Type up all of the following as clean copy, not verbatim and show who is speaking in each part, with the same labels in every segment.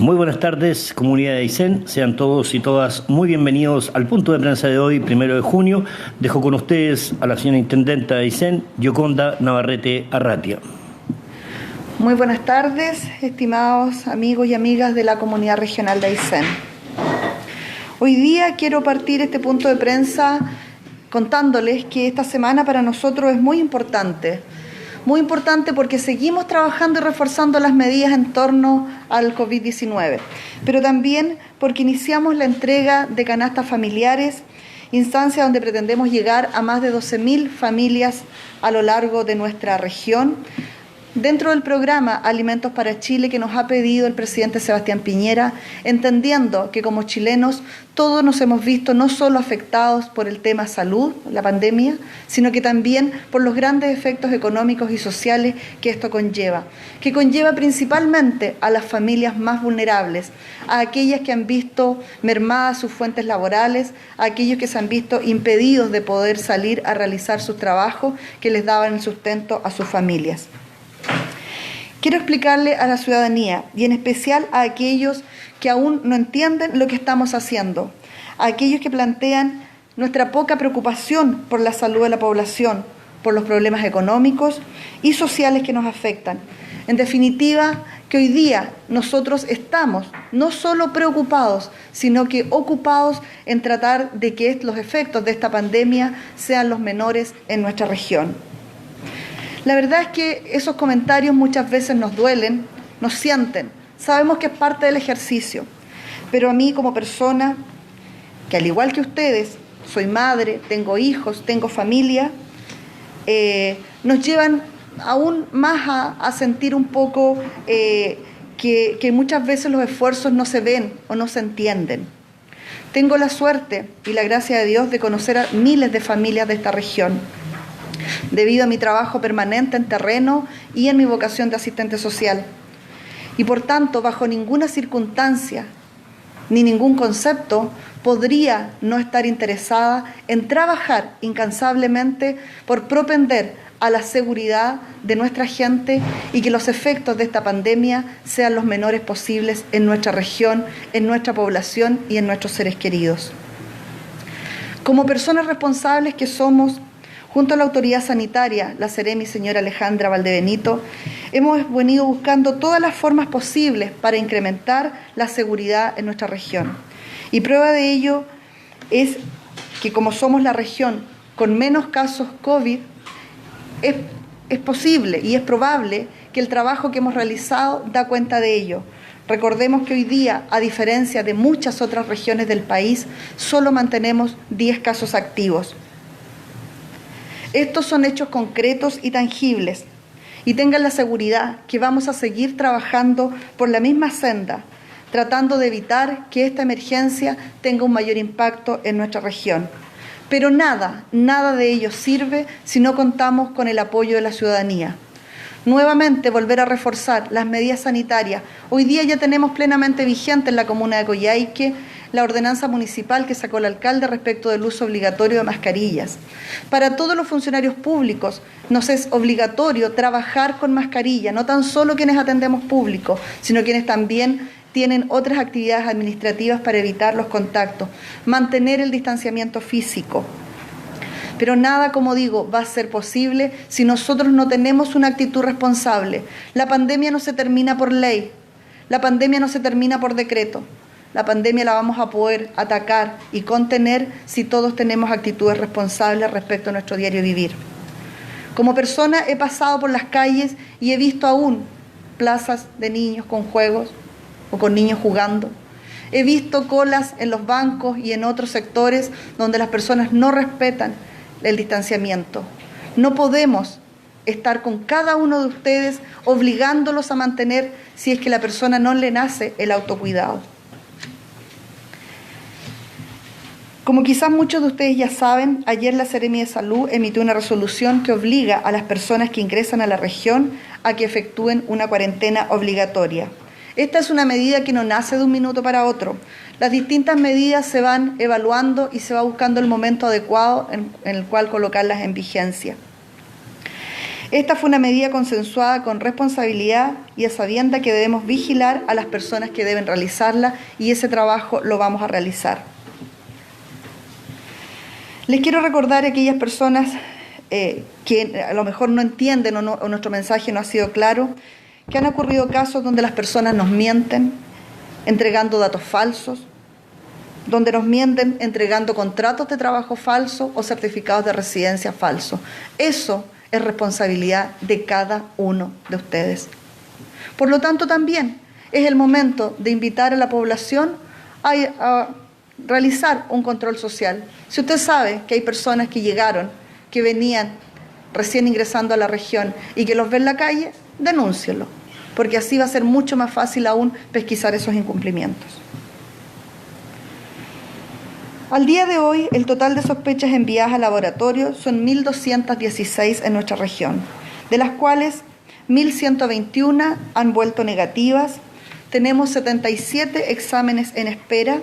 Speaker 1: Muy buenas tardes, comunidad de Aysén. Sean todos y todas muy bienvenidos al punto de prensa de hoy, 1 de junio. Dejo con ustedes a la señora intendenta de Aysén, Yoconda Navarrete Arratia.
Speaker 2: Muy buenas tardes, estimados amigos y amigas de la comunidad regional de Aysén. Hoy día quiero partir este punto de prensa contándoles que esta semana para nosotros es muy importante porque seguimos trabajando y reforzando las medidas en torno al COVID-19, pero también porque iniciamos la entrega de canastas familiares, instancia donde pretendemos llegar a más de 12.000 familias a lo largo de nuestra región, dentro del programa Alimentos para Chile que nos ha pedido el presidente Sebastián Piñera, entendiendo que como chilenos todos nos hemos visto no solo afectados por el tema salud, la pandemia, sino que también por los grandes efectos económicos y sociales que esto conlleva, que conlleva principalmente a las familias más vulnerables, a aquellas que han visto mermadas sus fuentes laborales, a aquellos que se han visto impedidos de poder salir a realizar sus trabajos que les daban el sustento a sus familias. Quiero explicarle a la ciudadanía y en especial a aquellos que aún no entienden lo que estamos haciendo, a aquellos que plantean nuestra poca preocupación por la salud de la población, por los problemas económicos y sociales que nos afectan. En definitiva, que hoy día nosotros estamos no solo preocupados, sino que ocupados en tratar de que los efectos de esta pandemia sean los menores en nuestra región. La verdad es que esos comentarios muchas veces nos duelen, nos sienten. Sabemos que es parte del ejercicio, pero a mí como persona, que al igual que ustedes, soy madre, tengo hijos, tengo familia, nos llevan aún más a sentir un poco que muchas veces los esfuerzos no se ven o no se entienden. Tengo la suerte y la gracia de Dios de conocer a miles de familias de esta región, debido a mi trabajo permanente en terreno y en mi vocación de asistente social. Y por tanto, bajo ninguna circunstancia ni ningún concepto podría no estar interesada en trabajar incansablemente por propender a la seguridad de nuestra gente y que los efectos de esta pandemia sean los menores posibles en nuestra región, en nuestra población y en nuestros seres queridos. Como personas responsables que somos, junto a la autoridad sanitaria, la Seremi señora Alejandra Valdebenito, hemos venido buscando todas las formas posibles para incrementar la seguridad en nuestra región. Y prueba de ello es que como somos la región con menos casos COVID, es posible y es probable que el trabajo que hemos realizado da cuenta de ello. Recordemos que hoy día, a diferencia de muchas otras regiones del país, solo mantenemos 10 casos activos. Estos son hechos concretos y tangibles, y tengan la seguridad que vamos a seguir trabajando por la misma senda, tratando de evitar que esta emergencia tenga un mayor impacto en nuestra región. Pero nada de ello sirve si no contamos con el apoyo de la ciudadanía. Nuevamente volver a reforzar las medidas sanitarias. Hoy día ya tenemos plenamente vigente en la comuna de Coyhaique la ordenanza municipal que sacó el alcalde respecto del uso obligatorio de mascarillas. Para todos los funcionarios públicos nos es obligatorio trabajar con mascarilla, no tan solo quienes atendemos público, sino quienes también tienen otras actividades administrativas para evitar los contactos, mantener el distanciamiento físico. Pero nada, como digo, va a ser posible si nosotros no tenemos una actitud responsable. La pandemia no se termina por ley, la pandemia no se termina por decreto. La pandemia la vamos a poder atacar y contener si todos tenemos actitudes responsables respecto a nuestro diario vivir. Como persona he pasado por las calles y he visto aún plazas de niños con juegos o con niños jugando. He visto colas en los bancos y en otros sectores donde las personas no respetan el distanciamiento. No podemos estar con cada uno de ustedes obligándolos a mantener si es que la persona no le nace el autocuidado. Como quizás muchos de ustedes ya saben, ayer la Seremi de Salud emitió una resolución que obliga a las personas que ingresan a la región a que efectúen una cuarentena obligatoria. Esta es una medida que no nace de un minuto para otro. Las distintas medidas se van evaluando y se va buscando el momento adecuado en el cual colocarlas en vigencia. Esta fue una medida consensuada con responsabilidad y a sabienda que debemos vigilar a las personas que deben realizarla, y ese trabajo lo vamos a realizar. Les quiero recordar a aquellas personas que a lo mejor no entienden o nuestro mensaje no ha sido claro, que han ocurrido casos donde las personas nos mienten entregando datos falsos, donde nos mienten entregando contratos de trabajo falsos o certificados de residencia falsos. Eso es responsabilidad de cada uno de ustedes. Por lo tanto, también es el momento de invitar a la población a realizar un control social. Si usted sabe que hay personas que llegaron, que venían recién ingresando a la región y que los ve en la calle, denúncielo, porque así va a ser mucho más fácil aún pesquisar esos incumplimientos. Al día de hoy, el total de sospechas enviadas al laboratorio son 1.216 en nuestra región, de las cuales 1.121 han vuelto negativas. Tenemos 77 exámenes en espera.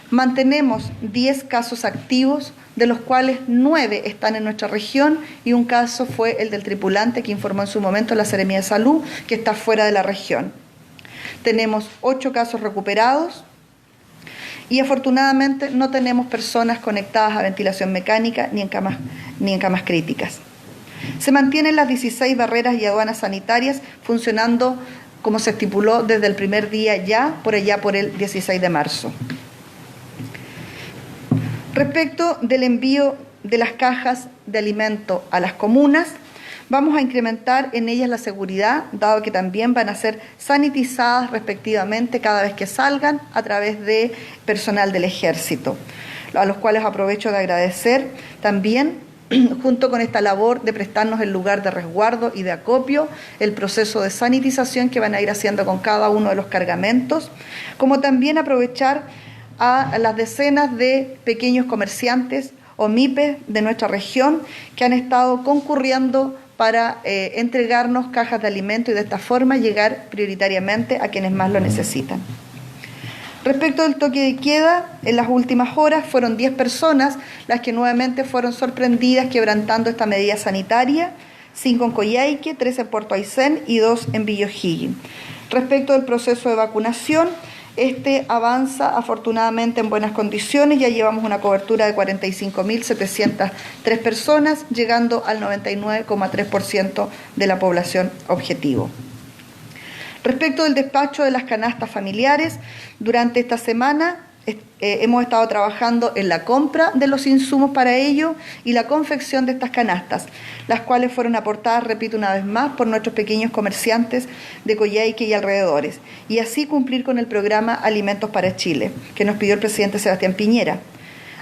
Speaker 2: Mantenemos 10 casos activos, de los cuales 9 están en nuestra región, y un caso fue el del tripulante que informó en su momento la Seremía de Salud, que está fuera de la región. Tenemos 8 casos recuperados y afortunadamente no tenemos personas conectadas a ventilación mecánica ni en camas críticas. Se mantienen las 16 barreras y aduanas sanitarias funcionando como se estipuló desde el primer día por el 16 de marzo. Respecto del envío de las cajas de alimento a las comunas, vamos a incrementar en ellas la seguridad, dado que también van a ser sanitizadas respectivamente cada vez que salgan a través de personal del Ejército, a los cuales aprovecho de agradecer también, junto con esta labor de prestarnos el lugar de resguardo y de acopio, el proceso de sanitización que van a ir haciendo con cada uno de los cargamentos, como también aprovechar a las decenas de pequeños comerciantes o MIPES de nuestra región que han estado concurriendo para entregarnos cajas de alimento y de esta forma llegar prioritariamente a quienes más lo necesitan. Respecto del toque de queda, en las últimas horas fueron 10 personas las que nuevamente fueron sorprendidas quebrantando esta medida sanitaria, 5 en Coyhaique, 3 en Puerto Aysén y 2 en Villa O'Higgins. Respecto del proceso de vacunación, este avanza afortunadamente en buenas condiciones. Ya llevamos una cobertura de 45.703 personas, llegando al 99,3% de la población objetivo. Respecto del despacho de las canastas familiares, durante esta semana hemos estado trabajando en la compra de los insumos para ello y la confección de estas canastas, las cuales fueron aportadas, repito una vez más, por nuestros pequeños comerciantes de Coyhaique y alrededores, y así cumplir con el programa Alimentos para Chile, que nos pidió el presidente Sebastián Piñera.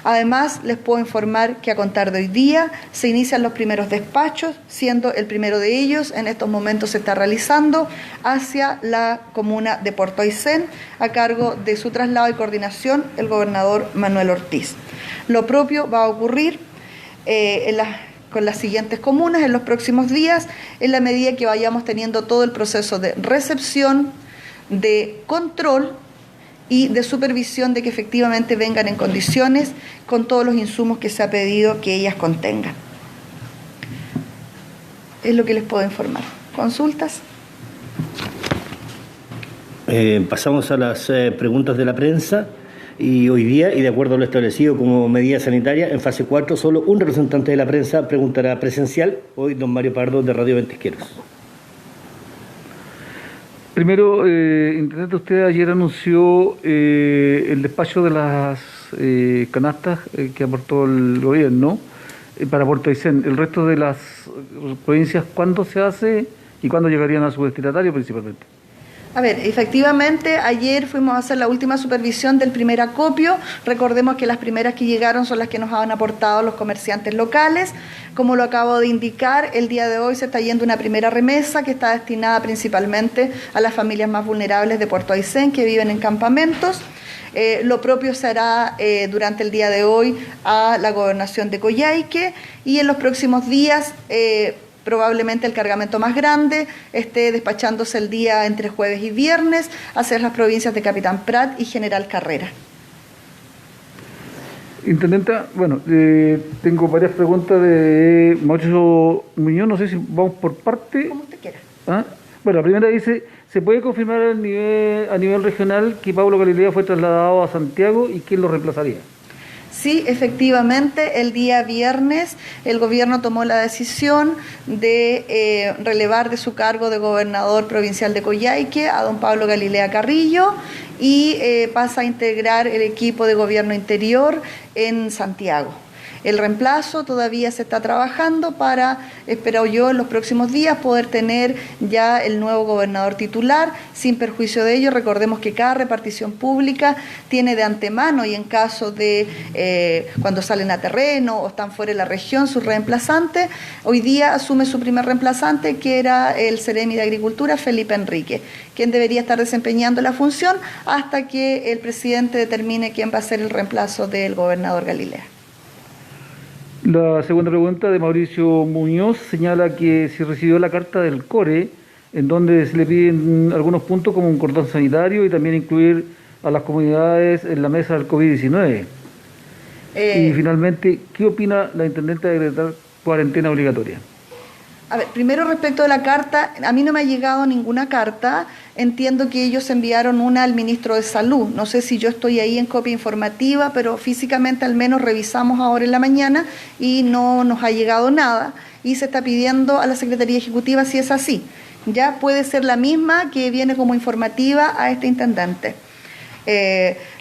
Speaker 2: Además, les puedo informar que a contar de hoy día se inician los primeros despachos, siendo el primero de ellos, en estos momentos se está realizando, hacia la comuna de Puerto Aysén, a cargo de su traslado y coordinación el gobernador Manuel Ortiz. Lo propio va a ocurrir con las siguientes comunas en los próximos días, en la medida que vayamos teniendo todo el proceso de recepción, de control y de supervisión de que efectivamente vengan en condiciones con todos los insumos que se ha pedido que ellas contengan. Es lo que les puedo informar. ¿Consultas?
Speaker 1: Pasamos a las preguntas de la prensa. Y hoy día, y de acuerdo a lo establecido como medida sanitaria, en fase 4, solo un representante de la prensa preguntará presencial. Hoy, don Mario Pardo, de Radio Ventisqueros.
Speaker 3: Primero, Intendente, usted ayer anunció el despacho de las canastas que aportó el gobierno para Puerto Aysén. ¿El resto de las provincias cuándo se hace y cuándo llegarían a su destinatario principalmente?
Speaker 2: A ver, efectivamente, ayer fuimos a hacer la última supervisión del primer acopio. Recordemos que las primeras que llegaron son las que nos han aportado los comerciantes locales. Como lo acabo de indicar, el día de hoy se está yendo una primera remesa que está destinada principalmente a las familias más vulnerables de Puerto Aysén que viven en campamentos. Lo propio se hará durante el día de hoy a la gobernación de Coyhaique, y en los próximos días probablemente el cargamento más grande esté despachándose el día entre jueves y viernes hacia las provincias de Capitán Prat y General Carrera.
Speaker 3: Intendenta, bueno, tengo varias preguntas de Mauricio Muñoz, no sé si vamos por parte.
Speaker 2: Como usted quiera.
Speaker 3: ¿Ah? Bueno, la primera dice, ¿se puede confirmar a nivel regional que Pablo Galilea fue trasladado a Santiago y quién lo reemplazaría?
Speaker 2: Sí, efectivamente, el día viernes el gobierno tomó la decisión de relevar de su cargo de gobernador provincial de Coyhaique a don Pablo Galilea Carrillo y pasa a integrar el equipo de gobierno interior en Santiago. El reemplazo todavía se está trabajando para, espero yo, en los próximos días poder tener ya el nuevo gobernador titular. Sin perjuicio de ello, recordemos que cada repartición pública tiene de antemano y en caso de cuando salen a terreno o están fuera de la región sus reemplazantes. Hoy día asume su primer reemplazante, que era el Seremi de Agricultura, Felipe Enrique, quien debería estar desempeñando la función hasta que el presidente determine quién va a ser el reemplazo del gobernador Galilea.
Speaker 3: La segunda pregunta de Mauricio Muñoz señala que si recibió la carta del CORE, en donde se le piden algunos puntos como un cordón sanitario y también incluir a las comunidades en la mesa del COVID-19. Y finalmente, ¿qué opina la intendenta de decretar cuarentena obligatoria?
Speaker 2: A ver, primero respecto de la carta, a mí no me ha llegado ninguna carta, entiendo que ellos enviaron una al ministro de Salud, no sé si yo estoy ahí en copia informativa, pero físicamente al menos revisamos ahora en la mañana y no nos ha llegado nada y se está pidiendo a la Secretaría Ejecutiva si es así. Ya puede ser la misma que viene como informativa a este intendente.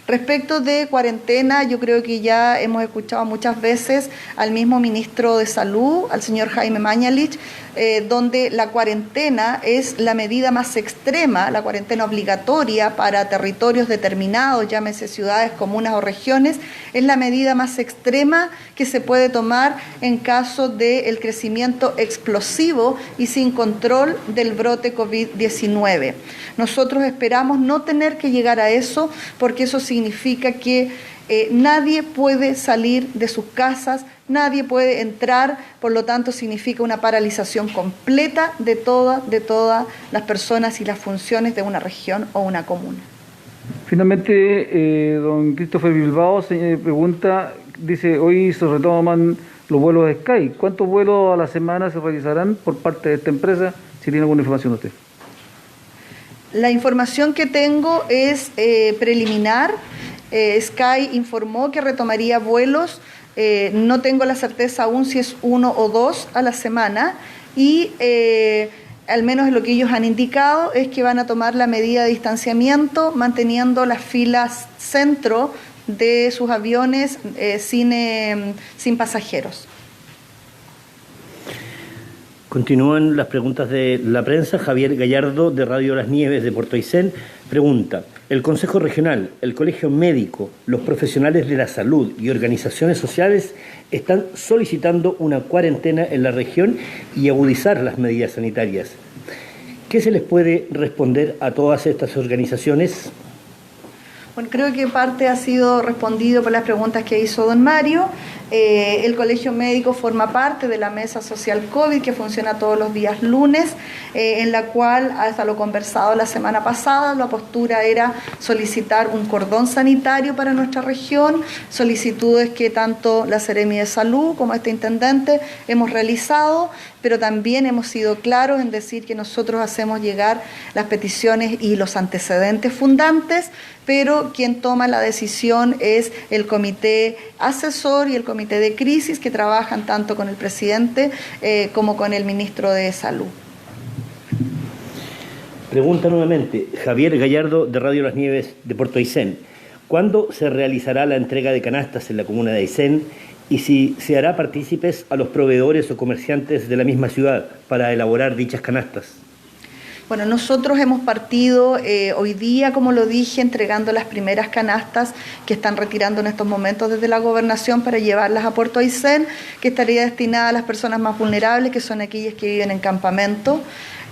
Speaker 2: Respecto de cuarentena, yo creo que ya hemos escuchado muchas veces al mismo ministro de Salud, al señor Jaime Mañalich, donde la cuarentena es la medida más extrema, la cuarentena obligatoria para territorios determinados, llámese ciudades, comunas o regiones, es la medida más extrema que se puede tomar en caso del crecimiento explosivo y sin control del brote COVID-19. Nosotros esperamos no tener que llegar a eso, porque eso significa que nadie puede salir de sus casas, nadie puede entrar, por lo tanto significa una paralización completa de todas las personas y las funciones de una región o una comuna.
Speaker 3: Finalmente, don Christopher Bilbao se pregunta, dice, hoy se retoman los vuelos de Sky. ¿Cuántos vuelos a la semana se realizarán por parte de esta empresa? Si tiene alguna información usted.
Speaker 2: La información que tengo es preliminar. Sky informó que retomaría vuelos, no tengo la certeza aún si es 1 o 2 a la semana y al menos lo que ellos han indicado es que van a tomar la medida de distanciamiento manteniendo las filas centro de sus aviones sin pasajeros.
Speaker 1: Continúan las preguntas de la prensa. Javier Gallardo, de Radio Las Nieves de Puerto Aysén, pregunta: ¿el Consejo Regional, el Colegio Médico, los profesionales de la salud y organizaciones sociales están solicitando una cuarentena en la región y agudizar las medidas sanitarias? ¿Qué se les puede responder a todas estas organizaciones?
Speaker 2: Bueno, creo que parte ha sido respondido por las preguntas que hizo don Mario. El Colegio Médico forma parte de la Mesa Social COVID que funciona todos los días lunes, en la cual, hasta lo conversado la semana pasada, la postura era solicitar un cordón sanitario para nuestra región, solicitudes que tanto la Seremi de Salud como este intendente hemos realizado, pero también hemos sido claros en decir que nosotros hacemos llegar las peticiones y los antecedentes fundantes, pero quien toma la decisión es el comité asesor y el comité de crisis que trabajan tanto con el presidente como con el ministro de Salud.
Speaker 1: Pregunta nuevamente Javier Gallardo, de Radio Las Nieves de Puerto Aysén: ¿cuándo se realizará la entrega de canastas en la comuna de Aysén y si se hará partícipes a los proveedores o comerciantes de la misma ciudad para elaborar dichas canastas?
Speaker 2: Bueno, nosotros hemos partido hoy día, como lo dije, entregando las primeras canastas que están retirando en estos momentos desde la gobernación para llevarlas a Puerto Aysén, que estaría destinada a las personas más vulnerables, que son aquellas que viven en campamento.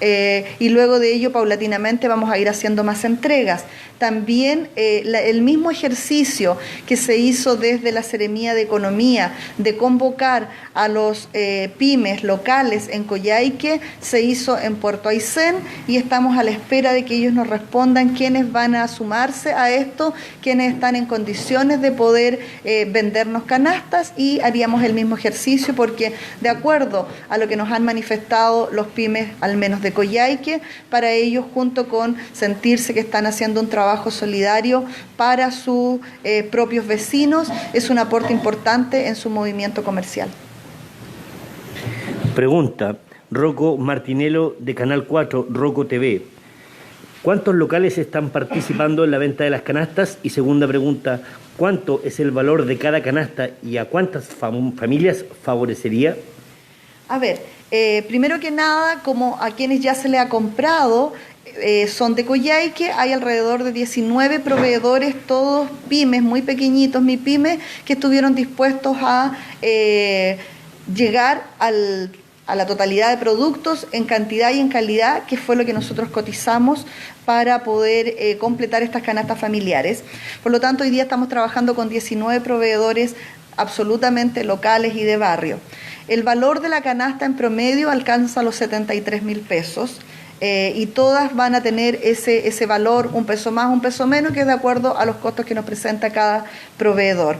Speaker 2: y luego de ello paulatinamente vamos a ir haciendo más entregas. También el mismo ejercicio que se hizo desde la Seremía de Economía de convocar a los pymes locales en Coyhaique se hizo en Puerto Aysén y estamos a la espera de que ellos nos respondan quiénes van a sumarse a esto, quiénes están en condiciones de poder vendernos canastas, y haríamos el mismo ejercicio porque de acuerdo a lo que nos han manifestado los pymes, al menos de Coyhaique, para ellos, junto con sentirse que están haciendo un trabajo solidario para sus propios vecinos, es un aporte importante en su movimiento comercial.
Speaker 1: Pregunta, Rocco Martinello de Canal 4, Rocco TV. ¿Cuántos locales están participando en la venta de las canastas? Y segunda pregunta, ¿cuánto es el valor de cada canasta y a cuántas familias favorecería?
Speaker 2: A ver, primero que nada, como a quienes ya se le ha comprado, son de Coyhaique, hay alrededor de 19 proveedores, todos pymes, muy pequeñitos, mi pyme, que estuvieron dispuestos a llegar a la totalidad de productos en cantidad y en calidad, que fue lo que nosotros cotizamos para poder completar estas canastas familiares. Por lo tanto, hoy día estamos trabajando con 19 proveedores absolutamente locales y de barrio. El valor de la canasta en promedio alcanza los 73.000 pesos. Y todas van a tener ese valor, un peso más, un peso menos, que es de acuerdo a los costos que nos presenta cada proveedor.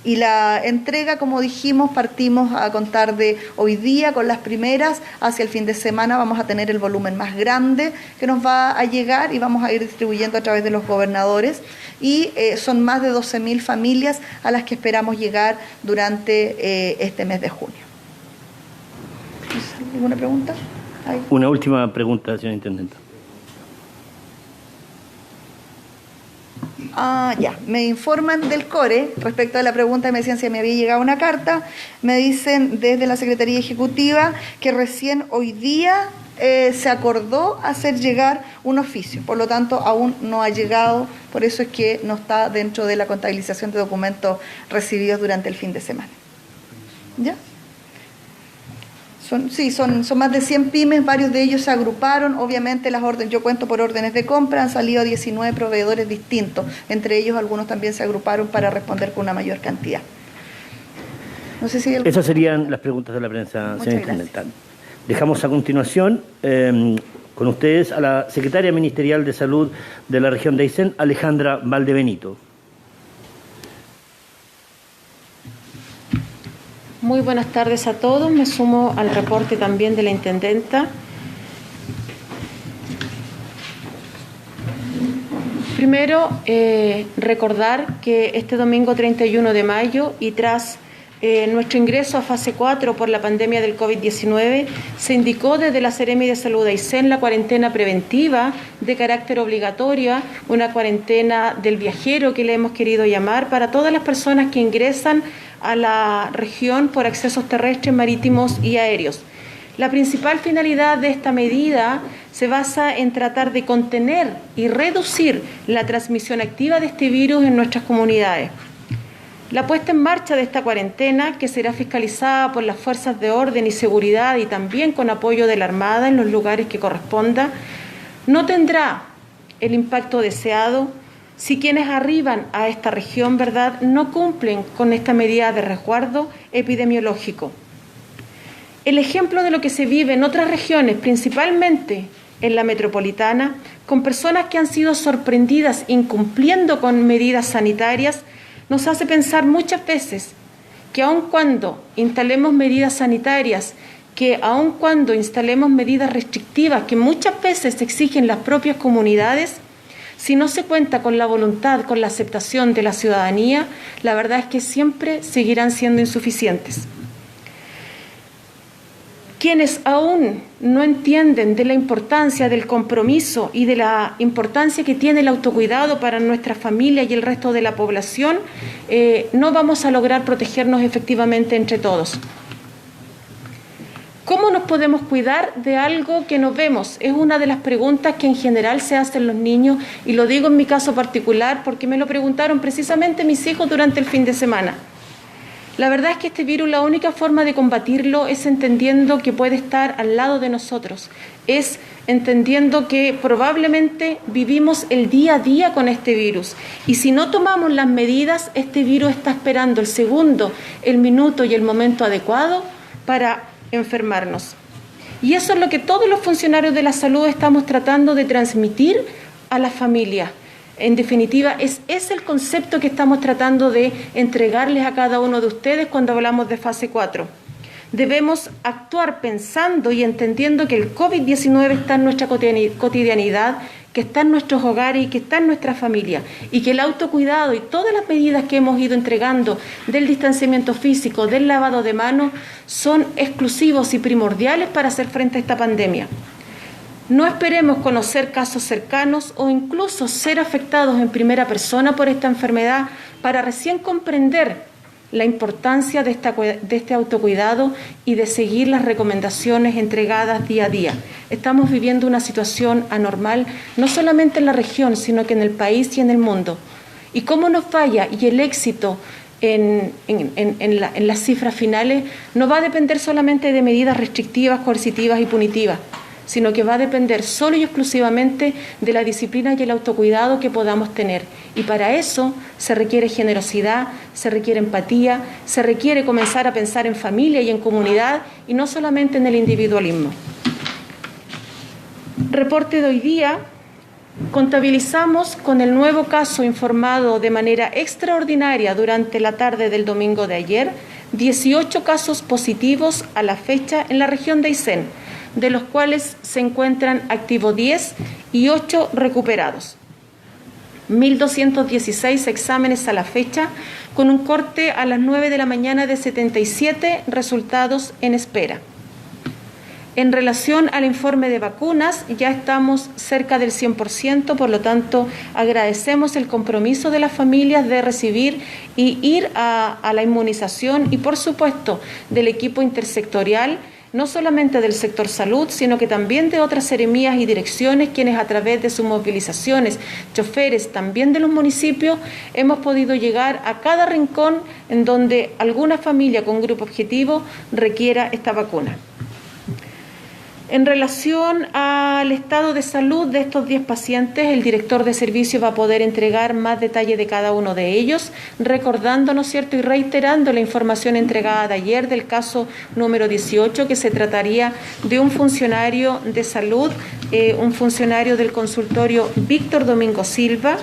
Speaker 2: Y la entrega, como dijimos, partimos a contar de hoy día con las primeras, hacia el fin de semana vamos a tener el volumen más grande que nos va a llegar y vamos a ir distribuyendo a través de los gobernadores, y son más de 12.000 familias a las que esperamos llegar durante este mes de junio. ¿Alguna pregunta? Ahí.
Speaker 1: Una última pregunta, señora Intendenta.
Speaker 2: Ya, me informan del CORE respecto a la pregunta, me decían si me había llegado una carta, me dicen desde la Secretaría Ejecutiva que recién hoy día se acordó hacer llegar un oficio, por lo tanto aún no ha llegado, por eso es que no está dentro de la contabilización de documentos recibidos durante el fin de semana. ¿Ya? Son más de 100 pymes, varios de ellos se agruparon, obviamente las órdenes, yo cuento por órdenes de compra, han salido 19 proveedores distintos, entre ellos algunos también se agruparon para responder con una mayor cantidad. No sé si
Speaker 1: Esas serían las preguntas de la prensa, señora Intendenta. Dejamos a continuación con ustedes a la Secretaria Ministerial de Salud de la región de Aysén, Alejandra Valdebenito.
Speaker 4: Muy buenas tardes a todos. Me sumo al reporte también de la Intendenta. Primero, recordar que este domingo 31 de mayo y tras nuestro ingreso a fase 4 por la pandemia del COVID-19, se indicó desde la Seremi de Salud de Aysén la cuarentena preventiva de carácter obligatoria, una cuarentena del viajero que le hemos querido llamar, para todas las personas que ingresan a la región por accesos terrestres, marítimos y aéreos. La principal finalidad de esta medida se basa en tratar de contener y reducir la transmisión activa de este virus en nuestras comunidades. La puesta en marcha de esta cuarentena, que será fiscalizada por las fuerzas de orden y seguridad y también con apoyo de la Armada en los lugares que corresponda, no tendrá el impacto deseado si quienes arriban a esta región, ¿verdad?, no cumplen con esta medida de resguardo epidemiológico. El ejemplo de lo que se vive en otras regiones, principalmente en la metropolitana, con personas que han sido sorprendidas incumpliendo con medidas sanitarias, nos hace pensar muchas veces que aun cuando instalemos medidas sanitarias, que aun cuando instalemos medidas restrictivas que muchas veces exigen las propias comunidades, si no se cuenta con la voluntad, con la aceptación de la ciudadanía, la verdad es que siempre seguirán siendo insuficientes. Quienes aún no entienden de la importancia del compromiso y de la importancia que tiene el autocuidado para nuestra familia y el resto de la población, no vamos a lograr protegernos efectivamente entre todos. ¿Cómo nos podemos cuidar de algo que no vemos? Es una de las preguntas que en general se hacen los niños, y lo digo en mi caso particular porque me lo preguntaron precisamente mis hijos durante el fin de semana. La verdad es que este virus, la única forma de combatirlo es entendiendo que puede estar al lado de nosotros, es entendiendo que probablemente vivimos el día a día con este virus y si no tomamos las medidas, este virus está esperando el segundo, el minuto y el momento adecuado para enfermarnos. Y eso es lo que todos los funcionarios de la salud estamos tratando de transmitir a las familias. En definitiva, es el concepto que estamos tratando de entregarles a cada uno de ustedes cuando hablamos de fase 4. Debemos actuar pensando y entendiendo que el COVID-19 está en nuestra cotidianidad, que está en nuestros hogares y que está en nuestra familia, y que el autocuidado y todas las medidas que hemos ido entregando del distanciamiento físico, del lavado de manos, son exclusivos y primordiales para hacer frente a esta pandemia. No esperemos conocer casos cercanos o incluso ser afectados en primera persona por esta enfermedad para recién comprender la importancia de este autocuidado y de seguir las recomendaciones entregadas día a día. Estamos viviendo una situación anormal, no solamente en la región, sino que en el país y en el mundo. Y cómo nos falla y el éxito en las cifras finales no va a depender solamente de medidas restrictivas, coercitivas y punitivas, sino que va a depender solo y exclusivamente de la disciplina y el autocuidado que podamos tener. Y para eso se requiere generosidad, se requiere empatía, se requiere comenzar a pensar en familia y en comunidad y no solamente en el individualismo. Reporte de hoy día. Contabilizamos con el nuevo caso informado de manera extraordinaria durante la tarde del domingo de ayer, 18 casos positivos a la fecha en la región de Aysén, de los cuales se encuentran activos 10 y 8 recuperados. 1.216 exámenes a la fecha, con un corte a las 9 de la mañana de 77 resultados en espera. En relación al informe de vacunas, ya estamos cerca del 100%, por lo tanto, agradecemos el compromiso de las familias de recibir y ir a la inmunización y, por supuesto, del equipo intersectorial, no solamente del sector salud, sino que también de otras seremías y direcciones, quienes a través de sus movilizaciones, choferes también de los municipios, hemos podido llegar a cada rincón en donde alguna familia con grupo objetivo requiera esta vacuna. En relación al estado de salud de estos 10 pacientes, el director de servicio va a poder entregar más detalle de cada uno de ellos, recordando, ¿no es cierto?, y reiterando la información entregada de ayer del caso número 18, que se trataría de un funcionario de salud, un funcionario del consultorio Víctor Domingo Silva,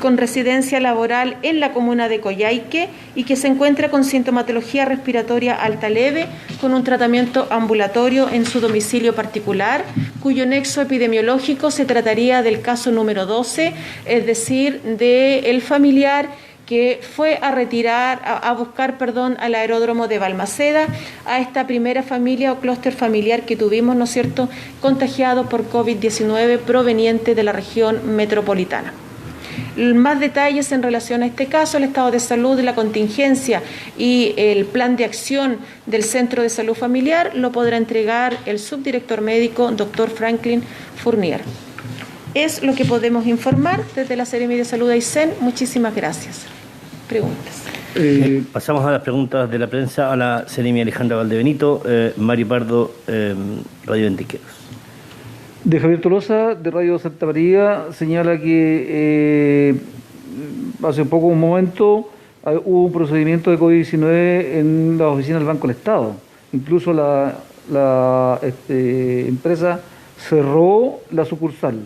Speaker 4: con residencia laboral en la comuna de Coyhaique y que se encuentra con sintomatología respiratoria alta leve, con un tratamiento ambulatorio en su domicilio particular, cuyo nexo epidemiológico se trataría del caso número 12, es decir, del familiar que fue a buscar al aeródromo de Balmaceda, a esta primera familia o clúster familiar que tuvimos, ¿no es cierto?, contagiado por COVID-19 proveniente de la región metropolitana. Más detalles en relación a este caso, el estado de salud, la contingencia y el plan de acción del Centro de Salud Familiar lo podrá entregar el subdirector médico, doctor Franklin Fournier. Es lo que podemos informar desde la Seremi de Salud de Aysén. Muchísimas gracias. Preguntas.
Speaker 1: Pasamos a las preguntas de la prensa a la Seremi Alejandra Valdebenito, Mario Pardo, Radio Ventisqueros.
Speaker 3: De Javier Tolosa, de Radio Santa María, señala que hace un momento, hubo un procedimiento de COVID-19 en la oficina del Banco del Estado. Incluso la empresa cerró la sucursal.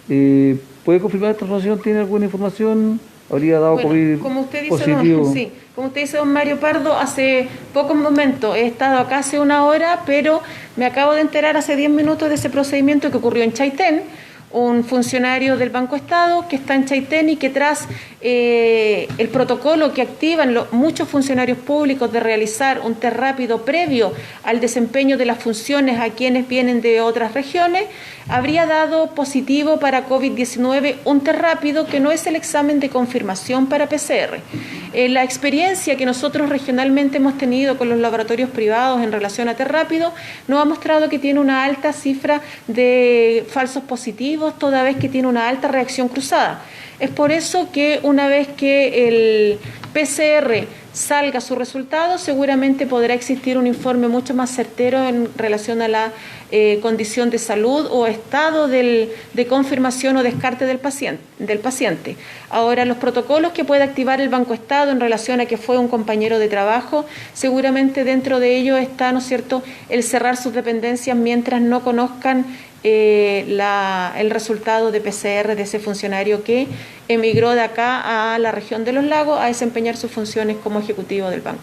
Speaker 3: ¿Puede confirmar esta información? ¿Tiene alguna información? ¿Habría dado COVID
Speaker 4: como usted dice,
Speaker 3: positivo?
Speaker 4: Como usted dice, don Mario Pardo, hace pocos momentos he estado acá hace una hora, pero me acabo de enterar hace 10 minutos de ese procedimiento que ocurrió en Chaitén. Un funcionario del Banco Estado que está en Chaitén y que tras el protocolo que activan muchos funcionarios públicos de realizar un test rápido previo al desempeño de las funciones a quienes vienen de otras regiones, habría dado positivo para COVID-19 un test rápido que no es el examen de confirmación para PCR. La experiencia que nosotros regionalmente hemos tenido con los laboratorios privados en relación a Terrápido nos ha mostrado que tiene una alta cifra de falsos positivos, toda vez que tiene una alta reacción cruzada. Es por eso que una vez que el PCR salga su resultado, seguramente podrá existir un informe mucho más certero en relación a la condición de salud o estado de confirmación o descarte del paciente. Ahora, los protocolos que puede activar el Banco Estado en relación a que fue un compañero de trabajo, seguramente dentro de ello está, ¿no es cierto?, el cerrar sus dependencias mientras no conozcan el resultado de PCR de ese funcionario que emigró de acá a la región de Los Lagos a desempeñar sus funciones como ejecutivo del banco.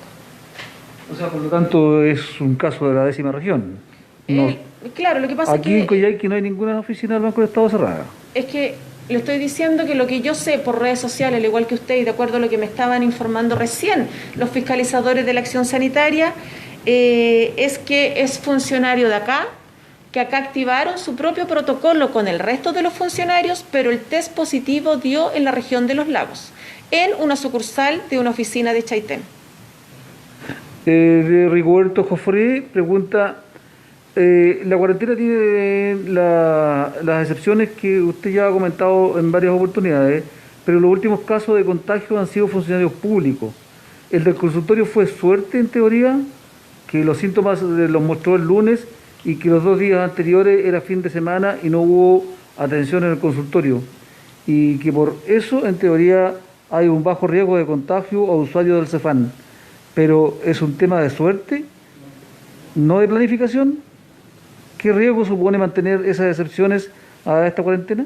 Speaker 3: O sea, por lo tanto, es un caso de la 10ª región. No,
Speaker 4: claro, lo que pasa
Speaker 3: aquí
Speaker 4: es que...
Speaker 3: en Coyhaique no hay ninguna oficina del Banco del Estado cerrada.
Speaker 4: Es que le estoy diciendo que lo que yo sé por redes sociales, al igual que usted, y de acuerdo a lo que me estaban informando recién los fiscalizadores de la acción sanitaria, es que es funcionario de acá, que acá activaron su propio protocolo con el resto de los funcionarios, pero el test positivo dio en la región de Los Lagos, en una sucursal de una oficina de Chaitén.
Speaker 3: De Rigoberto Jofré pregunta, la cuarentena tiene las excepciones que usted ya ha comentado en varias oportunidades, pero los últimos casos de contagio han sido funcionarios públicos. ¿El del consultorio fue suerte en teoría, que los síntomas los mostró el lunes y que los 2 días anteriores era fin de semana y no hubo atención en el consultorio? Y que por eso, en teoría, hay un bajo riesgo de contagio a usuarios del Cefam. Pero es un tema de suerte, no de planificación. ¿Qué riesgo supone mantener esas excepciones a esta cuarentena?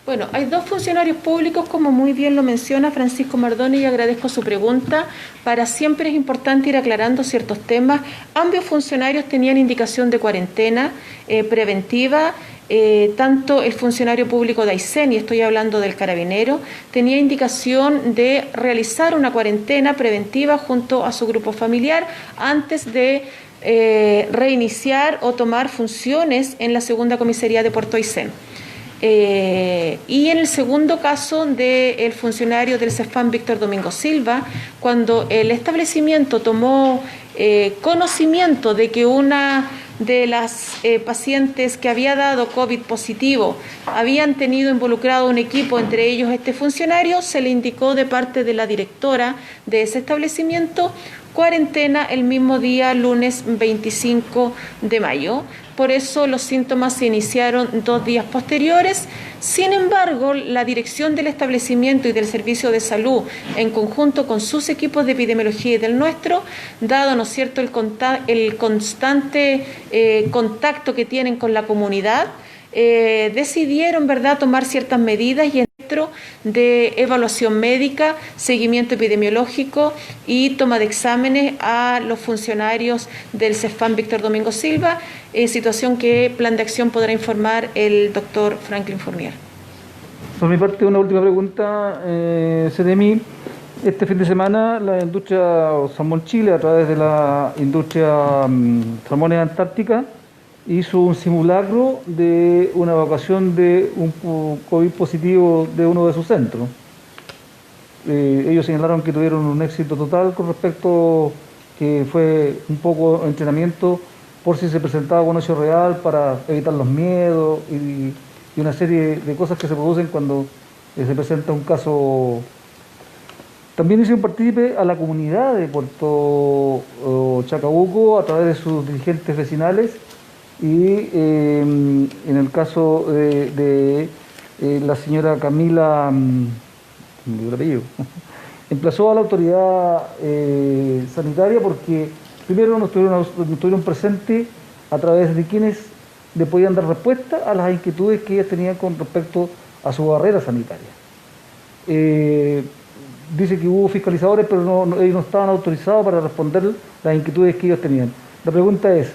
Speaker 4: Bueno, hay 2 funcionarios públicos, como muy bien lo menciona Francisco Mardoni, y agradezco su pregunta. Para siempre es importante ir aclarando ciertos temas. Ambos funcionarios tenían indicación de cuarentena preventiva. Tanto el funcionario público de Aysén, y estoy hablando del carabinero, tenía indicación de realizar una cuarentena preventiva junto a su grupo familiar antes de reiniciar o tomar funciones en la segunda comisaría de Puerto Aysén. Y en el segundo caso del funcionario del Cefam, Víctor Domingo Silva, cuando el establecimiento tomó conocimiento de que una de las pacientes que había dado COVID positivo habían tenido involucrado un equipo, entre ellos este funcionario, se le indicó de parte de la directora de ese establecimiento cuarentena el mismo día, lunes 25 de mayo. Por eso los síntomas se iniciaron 2 días posteriores. Sin embargo, la dirección del establecimiento y del servicio de salud, en conjunto con sus equipos de epidemiología y del nuestro, dado, ¿no es cierto?, el constante contacto que tienen con la comunidad, decidieron, ¿verdad?, tomar ciertas medidas y de evaluación médica, seguimiento epidemiológico y toma de exámenes a los funcionarios del Cefam Víctor Domingo Silva, situación que Plan de Acción podrá informar el doctor Franklin Fournier.
Speaker 3: Por mi parte, una última pregunta, Seremi. Este fin de semana la industria Salmón Chile, a través de la industria Salmones Antártica, hizo un simulacro de una evacuación de un COVID positivo de uno de sus centros. Ellos señalaron que tuvieron un éxito total con respecto que fue un poco entrenamiento por si se presentaba un hecho real para evitar los miedos y una serie de cosas que se producen cuando se presenta un caso. También hicieron partícipe a la comunidad de Puerto Chacabuco a través de sus dirigentes vecinales. Y en el caso de la señora Camila, el apellido, emplazó a la autoridad sanitaria porque primero no estuvieron presentes a través de quienes le podían dar respuesta a las inquietudes que ellas tenían con respecto a su barrera sanitaria. Dice que hubo fiscalizadores, pero ellos no estaban autorizados para responder las inquietudes que ellos tenían. La pregunta es,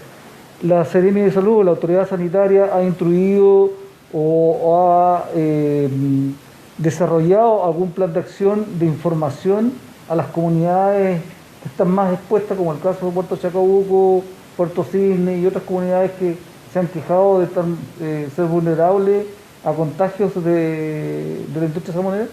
Speaker 3: ¿la Seremi de Salud, la autoridad sanitaria, ha instruido o ha desarrollado algún plan de acción de información a las comunidades que están más expuestas, como el caso de Puerto Chacabuco, Puerto Cisne y otras comunidades que se han quejado de ser vulnerables a contagios de la industria salmonera?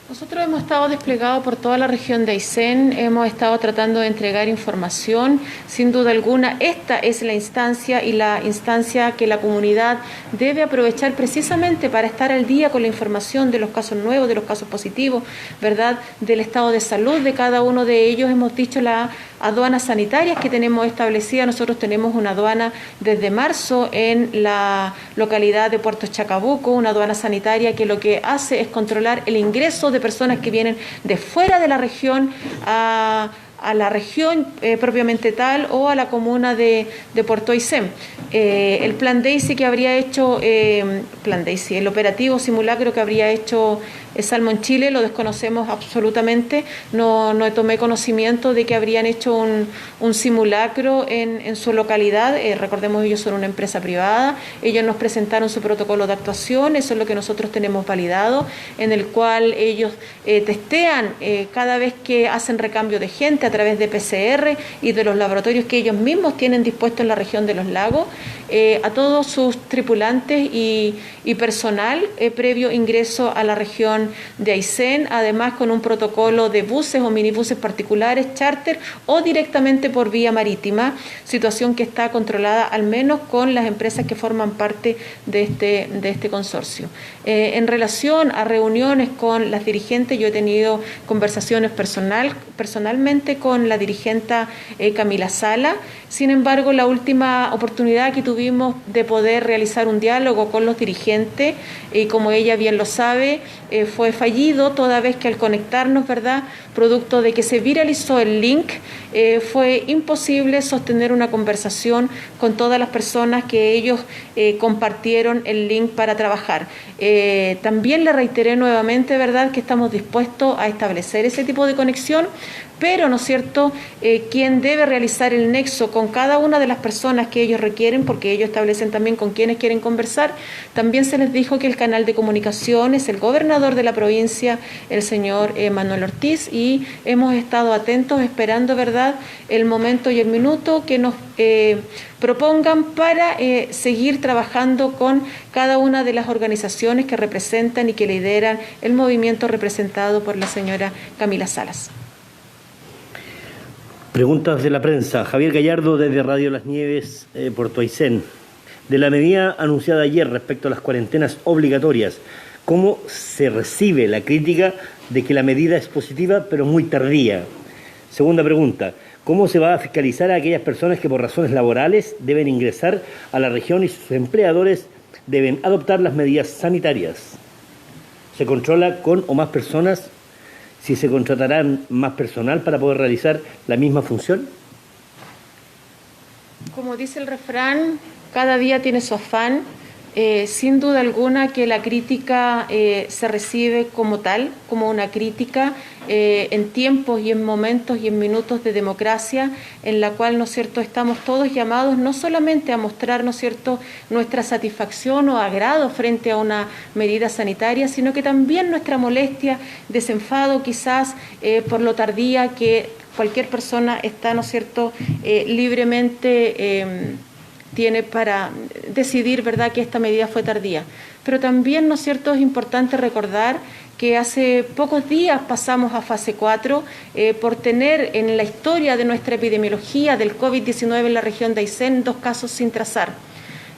Speaker 4: Nosotros hemos estado desplegados por toda la región de Aysén, hemos estado tratando de entregar información. Sin duda alguna, esta es la instancia y la instancia que la comunidad debe aprovechar precisamente para estar al día con la información de los casos nuevos, de los casos positivos, ¿verdad?, del estado de salud de cada uno de ellos. Hemos dicho las aduanas sanitarias que tenemos establecidas. Nosotros tenemos una aduana desde marzo en la localidad de Puerto Chacabuco, una aduana sanitaria que lo que hace es controlar el ingreso de personas que vienen de fuera de la región a la región propiamente tal o a la comuna de Puerto Aysén. El plan Daisy que habría hecho, el operativo simulacro que habría hecho Salmon Chile lo desconocemos absolutamente, no tomé conocimiento de que habrían hecho un simulacro en su localidad. Recordemos, ellos son una empresa privada, ellos nos presentaron su protocolo de actuación, eso es lo que nosotros tenemos validado, en el cual ellos testean cada vez que hacen recambio de gente a través de PCR y de los laboratorios que ellos mismos tienen dispuestos en la región de los lagos, a todos sus tripulantes y personal previo ingreso a la región de Aysén, además con un protocolo de buses o minibuses particulares, charter o directamente por vía marítima, situación que está controlada al menos con las empresas que forman parte de este consorcio. En relación a reuniones con las dirigentes, yo he tenido conversaciones personalmente con la dirigente Camila Sala. Sin embargo, la última oportunidad que tuvimos de poder realizar un diálogo con los dirigentes, y como ella bien lo sabe, fue fallido toda vez que al conectarnos, ¿verdad?, producto de que se viralizó el link, fue imposible sostener una conversación con todas las personas que ellos compartieron el link para trabajar. También le reiteré nuevamente, ¿verdad?, que estamos dispuestos a establecer ese tipo de conexión, pero, ¿no es cierto?, quien debe realizar el nexo con cada una de las personas que ellos requieren, porque ellos establecen también con quienes quieren conversar. También se les dijo que el canal de comunicación es el gobernador de la provincia, el señor Manuel Ortiz, y hemos estado atentos esperando, ¿verdad?, el momento y el minuto que nos propongan para seguir trabajando con cada una de las organizaciones que representan y que lideran el movimiento representado por la señora Camila Salas.
Speaker 1: Preguntas de la prensa. Javier Gallardo desde Radio Las Nieves, Puerto Aysén. De la medida anunciada ayer respecto a las cuarentenas obligatorias, ¿cómo se recibe la crítica de que la medida es positiva pero muy tardía? Segunda pregunta. ¿Cómo se va a fiscalizar a aquellas personas que por razones laborales deben ingresar a la región y sus empleadores deben adoptar las medidas sanitarias? ¿Se controla con o más personas? ¿Si se contratarán más personal para poder realizar la misma función?
Speaker 4: Como dice el refrán, cada día tiene su afán. Sin duda alguna que la crítica se recibe como tal, como una crítica en tiempos y en momentos y en minutos de democracia, en la cual, ¿no es cierto?, estamos todos llamados no solamente a mostrar, ¿no es cierto?, nuestra satisfacción o agrado frente a una medida sanitaria, sino que también nuestra molestia, desenfado quizás por lo tardía que cualquier persona está, ¿no es cierto?, libremente tiene para decidir, ¿verdad?, que esta medida fue tardía. Pero también, ¿no es cierto?, es importante recordar que hace pocos días pasamos a fase 4 por tener en la historia de nuestra epidemiología del COVID-19 en la región de Aysén 2 casos sin trazar.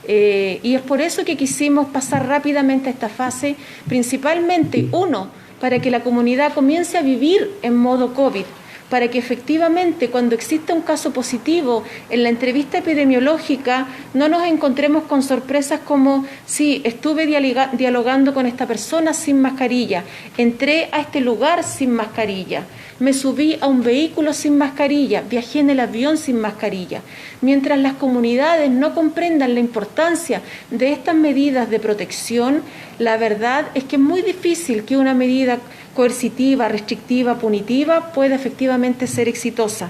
Speaker 4: Y es por eso que quisimos pasar rápidamente a esta fase, principalmente, uno, para que la comunidad comience a vivir en modo COVID, para que efectivamente cuando exista un caso positivo en la entrevista epidemiológica no nos encontremos con sorpresas como: sí, estuve dialogando con esta persona sin mascarilla, entré a este lugar sin mascarilla, me subí a un vehículo sin mascarilla, viajé en el avión sin mascarilla. Mientras las comunidades no comprendan la importancia de estas medidas de protección, la verdad es que es muy difícil que una medida coercitiva, restrictiva, punitiva pueda efectivamente ser exitosa.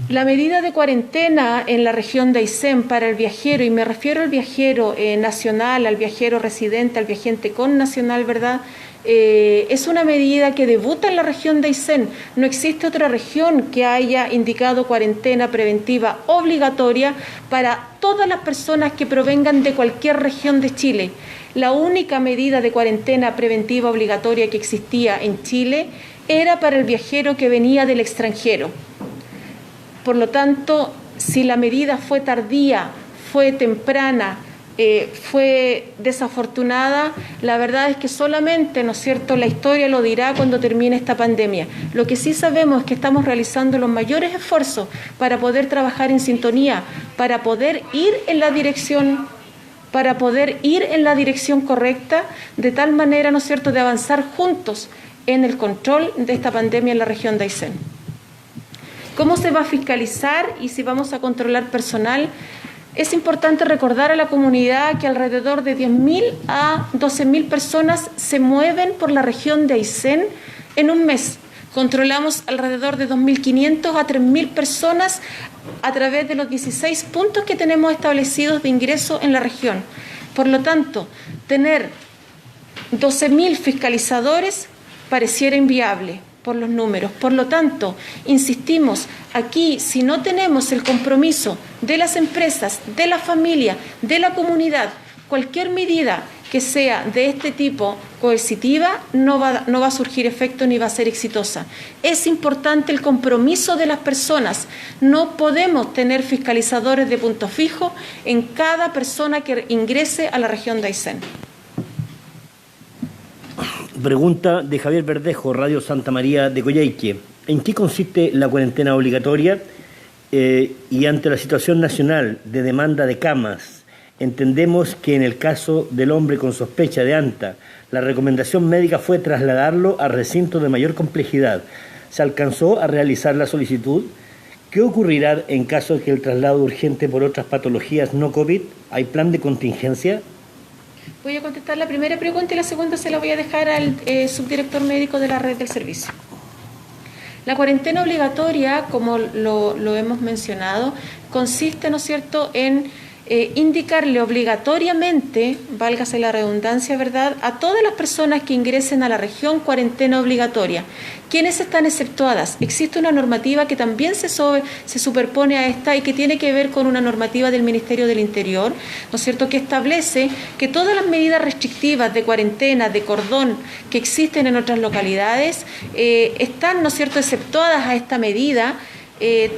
Speaker 4: La medida de cuarentena en la región de Aysén para el viajero, y me refiero al viajero nacional, al viajero residente, al viajante con nacional, ¿verdad?, es una medida que debuta en la región de Aysén. No existe otra región que haya indicado cuarentena preventiva obligatoria para todas las personas que provengan de cualquier región de Chile. La única medida de cuarentena preventiva obligatoria que existía en Chile era para el viajero que venía del extranjero. Por lo tanto, si la medida fue tardía, fue temprana, fue desafortunada, la verdad es que solamente, ¿no es cierto?, la historia lo dirá cuando termine esta pandemia. Lo que sí sabemos es que estamos realizando los mayores esfuerzos para poder trabajar en sintonía, para poder ir en la dirección correcta, de tal manera, ¿no es cierto?, de avanzar juntos en el control de esta pandemia en la región de Aysén. ¿Cómo se va a fiscalizar y si vamos a controlar personal? Es importante recordar a la comunidad que alrededor de 10.000 a 12.000 personas se mueven por la región de Aysén en un mes. Controlamos alrededor de 2.500 a 3.000 personas a través de los 16 puntos que tenemos establecidos de ingreso en la región. Por lo tanto, tener 12.000 fiscalizadores pareciera inviable por los números. Por lo tanto, insistimos, aquí si no tenemos el compromiso de las empresas, de la familia, de la comunidad, cualquier medida que sea de este tipo coercitiva no va a surgir efecto ni va a ser exitosa. Es importante el compromiso de las personas. No podemos tener fiscalizadores de punto fijo en cada persona que ingrese a la región de Aysén.
Speaker 1: Pregunta de Javier Verdejo, Radio Santa María de Coyhaique. ¿En qué consiste la cuarentena obligatoria? Y ante la situación nacional de demanda de camas, entendemos que en el caso del hombre con sospecha de ANTA, la recomendación médica fue trasladarlo a recintos de mayor complejidad. ¿Se alcanzó a realizar la solicitud? ¿Qué ocurrirá en caso de que el traslado urgente por otras patologías no COVID? ¿Hay plan de contingencia?
Speaker 4: Voy a contestar la primera pregunta y la segunda se la voy a dejar al subdirector médico de la red del servicio. La cuarentena obligatoria, como lo hemos mencionado, consiste, ¿no es cierto?, en indicarle obligatoriamente, válgase la redundancia, ¿verdad?, a todas las personas que ingresen a la región cuarentena obligatoria. ¿Quiénes están exceptuadas? Existe una normativa que también se superpone a esta y que tiene que ver con una normativa del Ministerio del Interior, ¿no es cierto?, que establece que todas las medidas restrictivas de cuarentena, de cordón, que existen en otras localidades, están, ¿no es cierto?, exceptuadas a esta medida.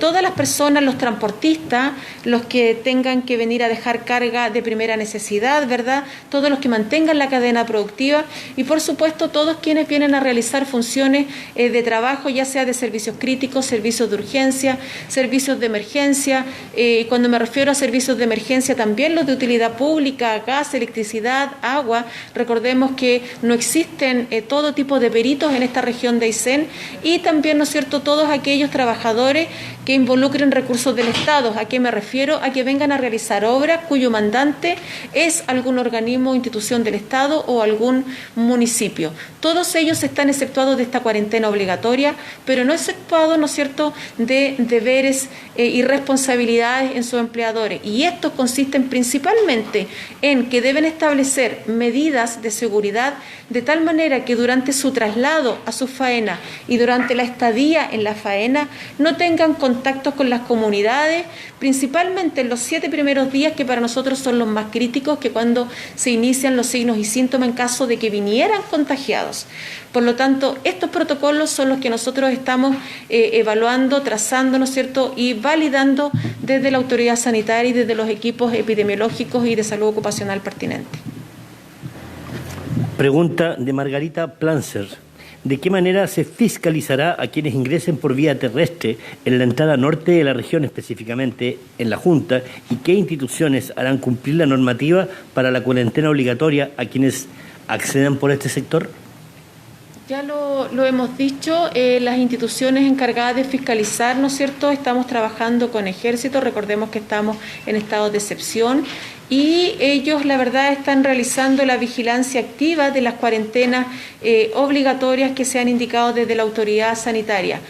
Speaker 4: Todas las personas, los transportistas, los que tengan que venir a dejar carga de primera necesidad, ¿verdad?, todos los que mantengan la cadena productiva y, por supuesto, todos quienes vienen a realizar funciones de trabajo, ya sea de servicios críticos, servicios de urgencia, servicios de emergencia. Y cuando me refiero a servicios de emergencia, también los de utilidad pública, gas, electricidad, agua. Recordemos que no existen todo tipo de peritos en esta región de Aysén y también, ¿no es cierto?, todos aquellos trabajadores que involucren recursos del Estado. ¿A qué me refiero? A que vengan a realizar obras cuyo mandante es algún organismo o institución del Estado o algún municipio. Todos ellos están exceptuados de esta cuarentena obligatoria, pero no exceptuados, ¿no es cierto?, de deberes y responsabilidades en sus empleadores. Y estos consisten principalmente en que deben establecer medidas de seguridad de tal manera que durante su traslado a su faena y durante la estadía en la faena no tengan contactos con las comunidades, principalmente en los 7 primeros días, que para nosotros son los más críticos, que cuando se inician los signos y síntomas en caso de que vinieran contagiados. Por lo tanto, estos protocolos son los que nosotros estamos evaluando, trazando, ¿no es cierto?, y validando desde la autoridad sanitaria y desde los equipos epidemiológicos y de salud ocupacional pertinentes.
Speaker 1: Pregunta de Margarita Planzer. ¿De qué manera se fiscalizará a quienes ingresen por vía terrestre en la entrada norte de la región, específicamente en la Junta, y qué instituciones harán cumplir la normativa para la cuarentena obligatoria a quienes accedan por este sector?
Speaker 4: Ya lo hemos dicho, las instituciones encargadas de fiscalizar, ¿no es cierto?, estamos trabajando con Ejército, recordemos que estamos en estado de excepción, y ellos, la verdad, están realizando la vigilancia activa de las cuarentenas obligatorias que se han indicado desde la autoridad sanitaria.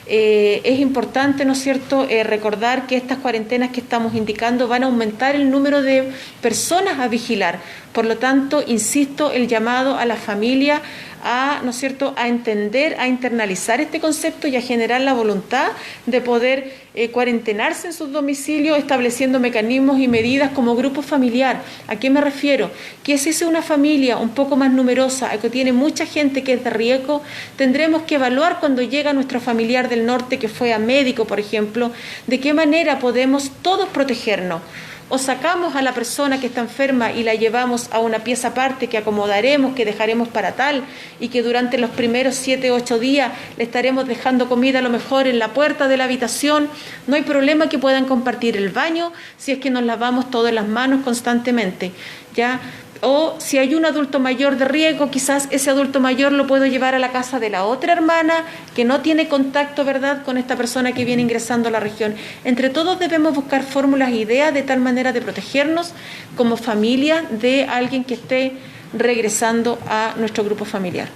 Speaker 4: Es importante, ¿no es cierto?, recordar que estas cuarentenas que estamos indicando van a aumentar el número de personas a vigilar. Por lo tanto, insisto, el llamado a la familia a, ¿no es cierto?, a entender, a internalizar este concepto y a generar la voluntad de poder cuarentenarse en sus domicilios, estableciendo mecanismos y medidas como grupo familiar. ¿A qué me refiero? Que si es una familia un poco más numerosa, que tiene mucha gente que es de riesgo, tendremos que evaluar cuando llega nuestro familiar del norte que fue a médico, por ejemplo, de qué manera podemos todos protegernos. O sacamos a la persona que está enferma y la llevamos a una pieza aparte que acomodaremos, que dejaremos para tal, y que durante los primeros 7 o 8 días le estaremos dejando comida a lo mejor en la puerta de la habitación. No hay problema que puedan compartir el baño si es que nos lavamos todas las manos constantemente, ¿ya? O si hay un adulto mayor de riesgo, quizás ese adulto mayor lo puedo llevar a la casa de la otra hermana que no tiene contacto, ¿verdad?, con esta persona que viene ingresando a la región. Entre todos debemos buscar fórmulas e ideas de tal manera de protegernos como familia de alguien que esté regresando a nuestro grupo familiar.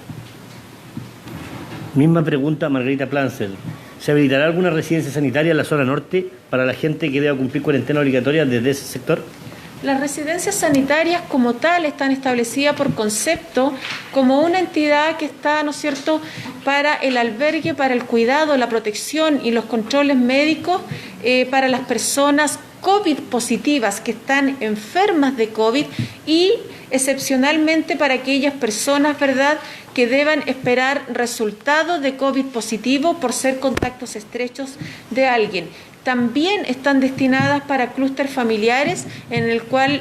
Speaker 1: Misma pregunta, Margarita Plancel. ¿Se habilitará alguna residencia sanitaria en la zona norte para la gente que deba cumplir cuarentena obligatoria desde ese sector?
Speaker 4: Las residencias sanitarias como tal están establecidas por concepto como una entidad que está, ¿no es cierto?, para el albergue, para el cuidado, la protección y los controles médicos para las personas COVID positivas que están enfermas de COVID y excepcionalmente para aquellas personas, ¿verdad?, que deban esperar resultados de COVID positivo por ser contactos estrechos de alguien. También están destinadas para clústeres familiares en el cual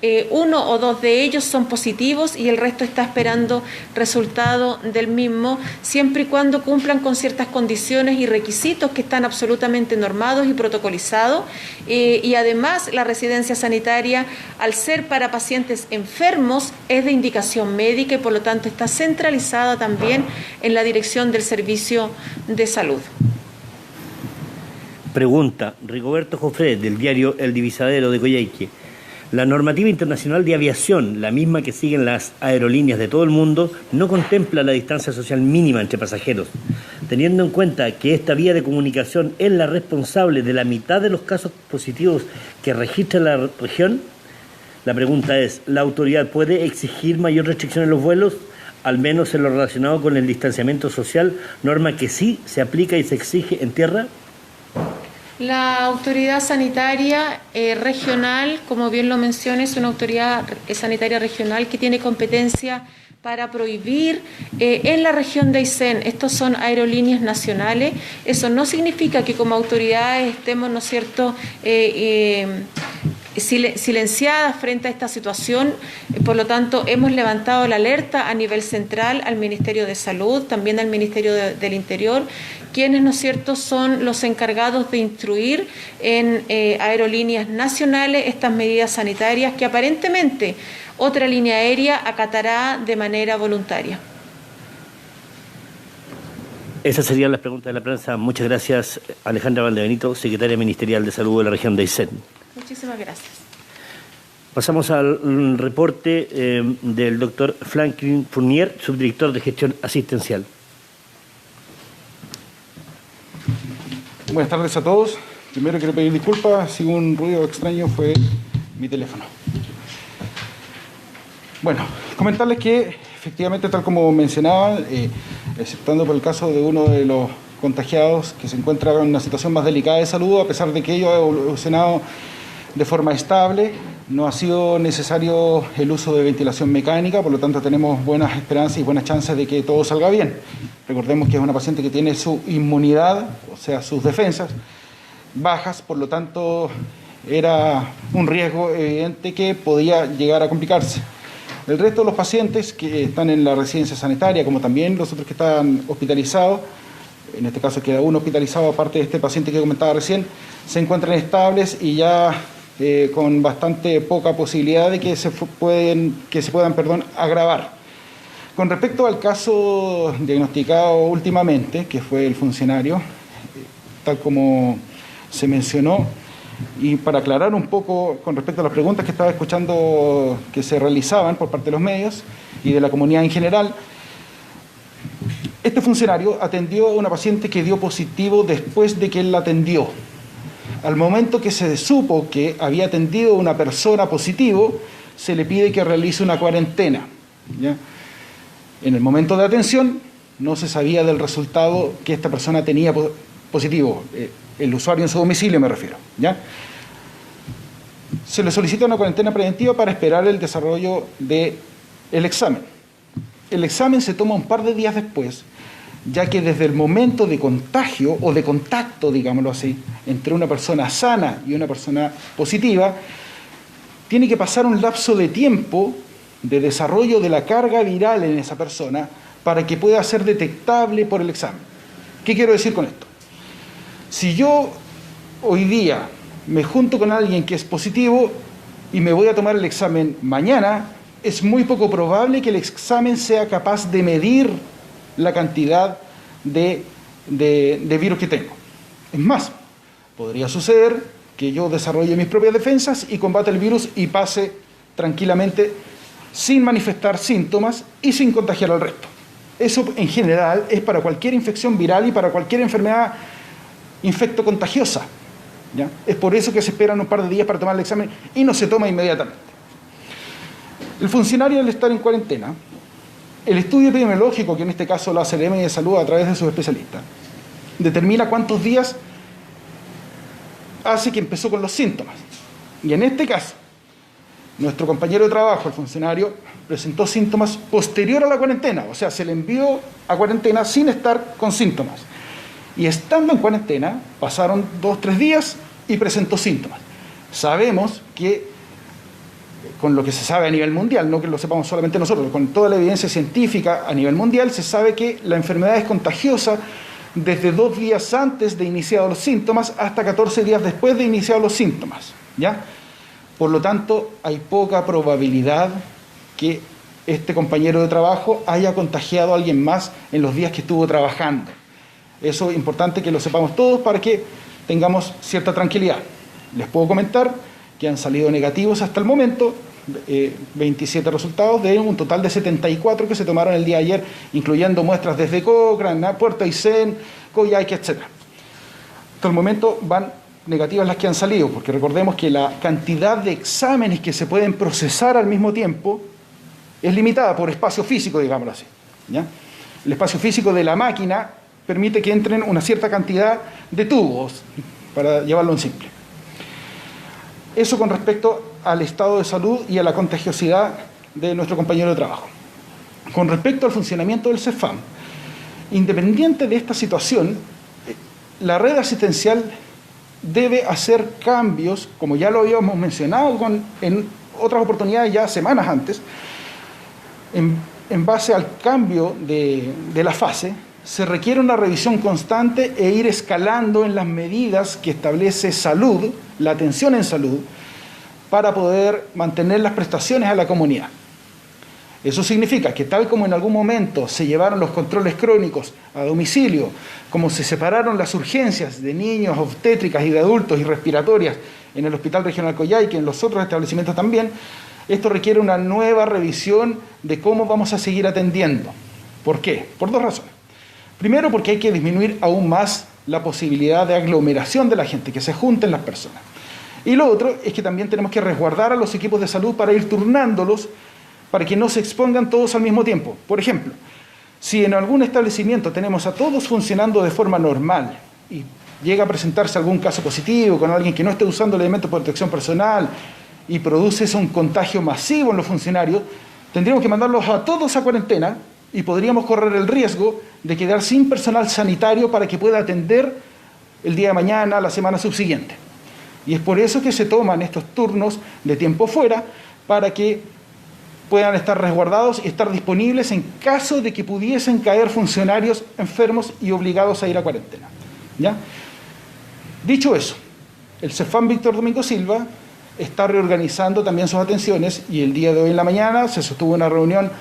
Speaker 4: 1 o 2 de ellos son positivos y el resto está esperando resultado del mismo, siempre y cuando cumplan con ciertas condiciones y requisitos que están absolutamente normados y protocolizados. Y además la residencia sanitaria, al ser para pacientes enfermos, es de indicación médica y por lo tanto está centralizada también en la dirección del Servicio de Salud.
Speaker 1: Pregunta, Rigoberto Jofré, del diario El Divisadero de Coyhaique. La normativa internacional de aviación, la misma que siguen las aerolíneas de todo el mundo, no contempla la distancia social mínima entre pasajeros. Teniendo en cuenta que esta vía de comunicación es la responsable de la mitad de los casos positivos que registra la región, la pregunta es, ¿la autoridad puede exigir mayor restricción en los vuelos, al menos en lo relacionado con el distanciamiento social, norma que sí se aplica y se exige en tierra?
Speaker 4: La autoridad sanitaria regional, como bien lo mencioné, es una autoridad sanitaria regional que tiene competencia para prohibir en la región de Aysén. Estos son aerolíneas nacionales. Eso no significa que como autoridades estemos, ¿no es cierto?, silenciadas frente a esta situación. Por lo tanto, hemos levantado la alerta a nivel central al Ministerio de Salud, también al Ministerio del Interior, quienes, ¿no es cierto?, son los encargados de instruir en aerolíneas nacionales estas medidas sanitarias que aparentemente otra línea aérea acatará de manera voluntaria.
Speaker 1: Esas serían las preguntas de la prensa. Muchas gracias, Alejandra Valdebenito, secretaria ministerial de Salud de la región de Aysén.
Speaker 4: Muchísimas gracias.
Speaker 1: Pasamos al reporte del doctor Franklin Fournier, subdirector de gestión asistencial.
Speaker 5: Buenas tardes a todos. Primero quiero pedir disculpas si un ruido extraño fue mi teléfono. Bueno, comentarles que efectivamente, tal como mencionaban, exceptando por el caso de uno de los contagiados que se encuentra en una situación más delicada de salud, a pesar de que ello ha evolucionado de forma estable, no ha sido necesario el uso de ventilación mecánica, por lo tanto tenemos buenas esperanzas y buenas chances de que todo salga bien. Recordemos que es una paciente que tiene su inmunidad, o sea, sus defensas bajas, por lo tanto era un riesgo evidente que podía llegar a complicarse. El resto de los pacientes que están en la residencia sanitaria, como también los otros que están hospitalizados, en este caso queda uno hospitalizado aparte de este paciente que comentaba recién, se encuentran estables y ya con bastante poca posibilidad de que se puedan agravar. Con respecto al caso diagnosticado últimamente, que fue el funcionario, tal como se mencionó, y para aclarar un poco con respecto a las preguntas que estaba escuchando que se realizaban por parte de los medios y de la comunidad en general, Este funcionario atendió a una paciente que dio positivo después de que él la atendió. Al momento que se supo que había atendido a una persona positivo, se le pide que realice una cuarentena, ¿ya? En el momento de atención no se sabía del resultado que esta persona tenía positivo, el usuario en su domicilio me refiero, ¿ya? Se le solicita una cuarentena preventiva para esperar el desarrollo del examen. El examen se toma un par de días después, ya que desde el momento de contagio o de contacto, digámoslo así, entre una persona sana y una persona positiva, tiene que pasar un lapso de tiempo de desarrollo de la carga viral en esa persona para que pueda ser detectable por el examen. ¿Qué quiero decir con esto? Si yo hoy día me junto con alguien que es positivo y me voy a tomar el examen mañana, es muy poco probable que el examen sea capaz de medir la cantidad de virus que tengo. Es más, podría suceder que yo desarrolle mis propias defensas y combata el virus y pase tranquilamente sin manifestar síntomas y sin contagiar al resto. Eso en general es para cualquier infección viral y para cualquier enfermedad infectocontagiosa, ¿ya? Es por eso que se esperan un par de días para tomar el examen y no se toma inmediatamente. El funcionario, al estar en cuarentena, el estudio epidemiológico, que en este caso lo hace el EME de Salud a través de sus especialistas, determina cuántos días hace que empezó con los síntomas. Y en este caso, nuestro compañero de trabajo, el funcionario, presentó síntomas posterior a la cuarentena, o sea, se le envió a cuarentena sin estar con síntomas. Y estando en cuarentena, pasaron 2 o 3 días y presentó síntomas. Sabemos que, con lo que se sabe a nivel mundial, no que lo sepamos solamente nosotros, con toda la evidencia científica a nivel mundial, se sabe que la enfermedad es contagiosa desde 2 días antes de iniciados los síntomas hasta 14 días después de iniciados los síntomas, ¿ya? Por lo tanto, hay poca probabilidad que este compañero de trabajo haya contagiado a alguien más en los días que estuvo trabajando. Eso es importante que lo sepamos todos para que tengamos cierta tranquilidad. Les puedo comentar que han salido negativos hasta el momento 27 resultados de un total de 74 que se tomaron el día de ayer, incluyendo muestras desde Cochrane, Puerto Aysén, Coyhaique, etc. Hasta el momento van negativas las que han salido, porque recordemos que la cantidad de exámenes que se pueden procesar al mismo tiempo es limitada por espacio físico, digámoslo así, ¿ya? El espacio físico de la máquina permite que entren una cierta cantidad de tubos, para llevarlo en simple. Eso con respecto al estado de salud y a la contagiosidad de nuestro compañero de trabajo. Con respecto al funcionamiento del CEFAM, independiente de esta situación, la red asistencial debe hacer cambios, como ya lo habíamos mencionado en otras oportunidades ya semanas antes, en base al cambio de la fase, se requiere una revisión constante e ir escalando en las medidas que establece salud, la atención en salud, para poder mantener las prestaciones a la comunidad. Eso significa que tal como en algún momento se llevaron los controles crónicos a domicilio, como se separaron las urgencias de niños, obstétricas y de adultos y respiratorias en el Hospital Regional Coyhaique y en los otros establecimientos también, esto requiere una nueva revisión de cómo vamos a seguir atendiendo. ¿Por qué? Por 2 razones. Primero, porque hay que disminuir aún más la posibilidad de aglomeración de la gente, que se junten las personas. Y lo otro es que también tenemos que resguardar a los equipos de salud para ir turnándolos para que no se expongan todos al mismo tiempo. Por ejemplo, si en algún establecimiento tenemos a todos funcionando de forma normal y llega a presentarse algún caso positivo con alguien que no esté usando el elemento de protección personal y produce eso un contagio masivo en los funcionarios, tendríamos que mandarlos a todos a cuarentena y podríamos correr el riesgo de quedar sin personal sanitario para que pueda atender el día de mañana, la semana subsiguiente. Y es por eso que se toman estos turnos de tiempo fuera, para que puedan estar resguardados y estar disponibles en caso de que pudiesen caer funcionarios enfermos y obligados a ir a cuarentena, ¿ya? Dicho eso, el CEFAM Víctor Domingo Silva está reorganizando también sus atenciones y el día de hoy en la mañana se sostuvo una reunión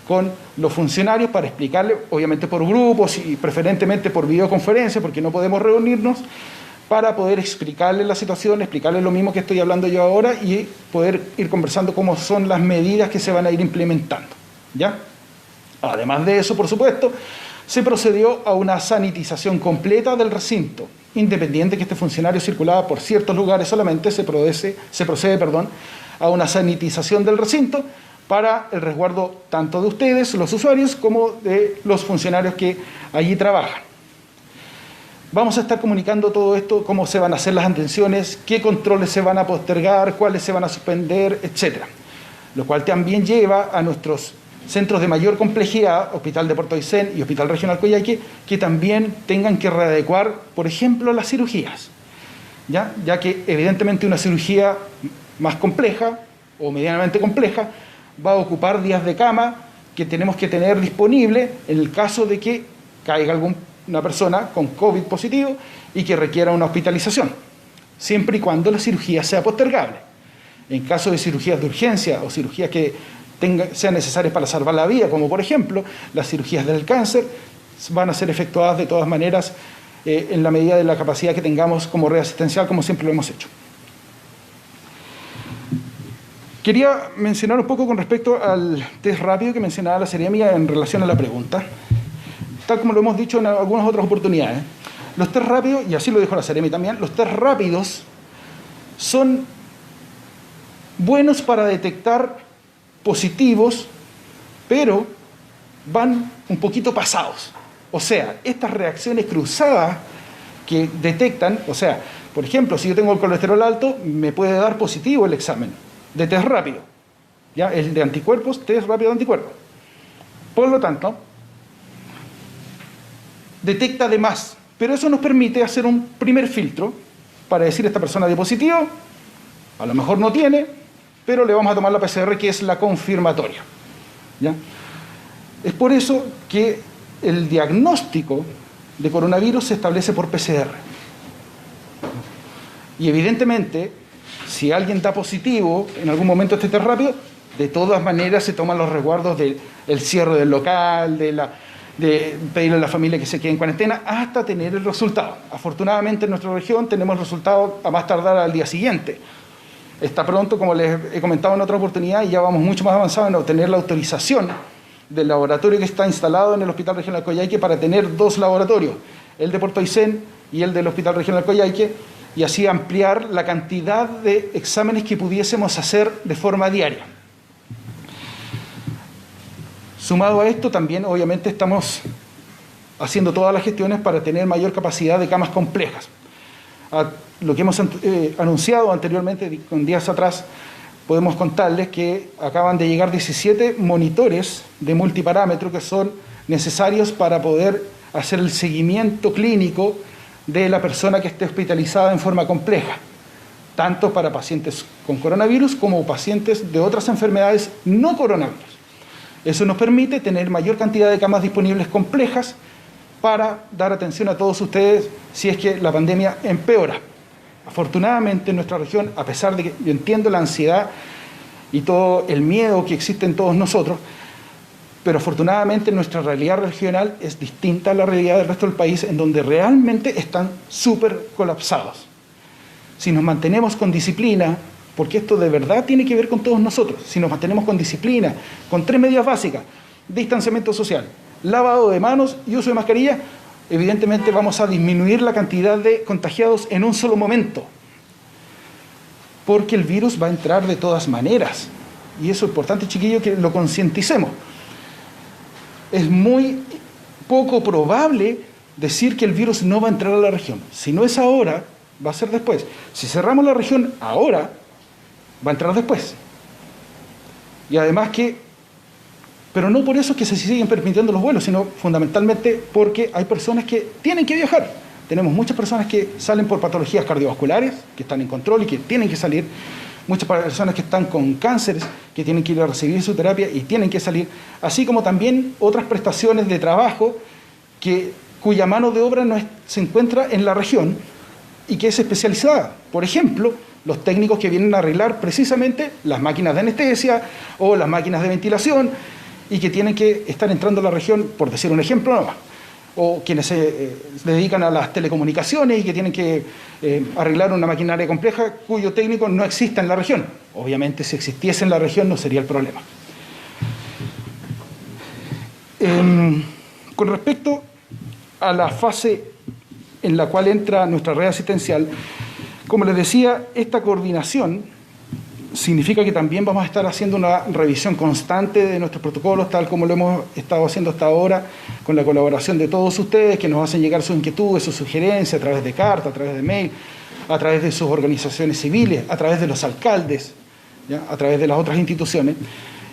Speaker 5: con los funcionarios para explicarles, obviamente por grupos y preferentemente por videoconferencia, porque no podemos reunirnos, para poder explicarles la situación, explicarles lo mismo que estoy hablando yo ahora y poder ir conversando cómo son las medidas que se van a ir implementando, ¿ya? Además de eso, por supuesto, se procedió a una sanitización completa del recinto. Independiente que este funcionario circulaba por ciertos lugares solamente, se procede, a una sanitización del recinto para el resguardo tanto de ustedes, los usuarios, como de los funcionarios que allí trabajan. Vamos a estar comunicando todo esto, cómo se van a hacer las atenciones, qué controles se van a postergar, cuáles se van a suspender, etc. Lo cual también lleva a nuestros centros de mayor complejidad, Hospital de Puerto Aysén y Hospital Regional Coyhaique, que también tengan que readecuar, por ejemplo, las cirugías. Ya que evidentemente una cirugía más compleja o medianamente compleja va a ocupar días de cama que tenemos que tener disponible en el caso de que caiga una persona con COVID positivo y que requiera una hospitalización, siempre y cuando la cirugía sea postergable. En caso de cirugías de urgencia o cirugías que sean necesarias para salvar la vida, como por ejemplo las cirugías del cáncer, van a ser efectuadas de todas maneras en la medida de la capacidad que tengamos como red asistencial, como siempre lo hemos hecho. Quería mencionar un poco con respecto al test rápido que mencionaba la Seremi en relación a la pregunta. Tal como lo hemos dicho en algunas otras oportunidades, los test rápidos, y así lo dijo la Seremi también, los test rápidos son buenos para detectar positivos, pero van un poquito pasados. O sea, estas reacciones cruzadas que detectan, o sea, por ejemplo, si yo tengo el colesterol alto, me puede dar positivo el examen de test rápido, ¿ya? El de anticuerpos, test rápido de anticuerpos. Por lo tanto, detecta de más, pero eso nos permite hacer un primer filtro para decir esta persona dio positivo, a lo mejor no tiene, pero le vamos a tomar la PCR, que es la confirmatoria, ¿ya? Es por eso que el diagnóstico de coronavirus se establece por PCR. Y evidentemente, si alguien da positivo en algún momento este test rápido, de todas maneras se toman los resguardos del cierre del local, de pedirle a la familia que se quede en cuarentena, hasta tener el resultado. Afortunadamente en nuestra región tenemos el resultado a más tardar al día siguiente. Está pronto, como les he comentado en otra oportunidad, y ya vamos mucho más avanzados en obtener la autorización del laboratorio que está instalado en el Hospital Regional Coyhaique para tener 2 laboratorios, el de Puerto Aysén y el del Hospital Regional Coyhaique, y así ampliar la cantidad de exámenes que pudiésemos hacer de forma diaria. Sumado a esto, también obviamente estamos haciendo todas las gestiones para tener mayor capacidad de camas complejas. Lo que hemos anunciado anteriormente, con días atrás, podemos contarles que acaban de llegar 17 monitores de multiparámetro que son necesarios para poder hacer el seguimiento clínico de la persona que esté hospitalizada en forma compleja, tanto para pacientes con coronavirus como pacientes de otras enfermedades no coronavirus. Eso nos permite tener mayor cantidad de camas disponibles complejas para dar atención a todos ustedes si es que la pandemia empeora. Afortunadamente en nuestra región, a pesar de que yo entiendo la ansiedad y todo el miedo que existe en todos nosotros, pero afortunadamente nuestra realidad regional es distinta a la realidad del resto del país, en donde realmente están súper colapsados. Si nos mantenemos con disciplina, porque esto de verdad tiene que ver con todos nosotros, si nos mantenemos con disciplina, con 3 medidas básicas: distanciamiento social, lavado de manos y uso de mascarilla, evidentemente vamos a disminuir la cantidad de contagiados en un solo momento, porque el virus va a entrar de todas maneras, y eso es importante, chiquillos, que lo concienticemos. Es muy poco probable decir que el virus no va a entrar a la región. Si no es ahora, va a ser después. Si cerramos la región ahora, va a entrar después. Y además pero no por eso es que se siguen permitiendo los vuelos, sino fundamentalmente porque hay personas que tienen que viajar. Tenemos muchas personas que salen por patologías cardiovasculares, que están en control y que tienen que salir. Muchas personas que están con cánceres, que tienen que ir a recibir su terapia y tienen que salir. Así como también otras prestaciones de trabajo cuya mano de obra no se encuentra en la región y que es especializada. Por ejemplo, los técnicos que vienen a arreglar precisamente las máquinas de anestesia o las máquinas de ventilación y que tienen que estar entrando a la región, por decir un ejemplo nomás. O quienes se dedican a las telecomunicaciones y que tienen que arreglar una maquinaria compleja cuyo técnico no exista en la región. Obviamente, si existiese en la región no sería el problema. Con respecto a la fase en la cual entra nuestra red asistencial, como les decía, esta coordinación significa que también vamos a estar haciendo una revisión constante de nuestros protocolos, tal como lo hemos estado haciendo hasta ahora, con la colaboración de todos ustedes que nos hacen llegar sus inquietudes, sus sugerencias a través de carta, a través de mail, a través de sus organizaciones civiles, a través de los alcaldes, ¿ya? A través de las otras instituciones.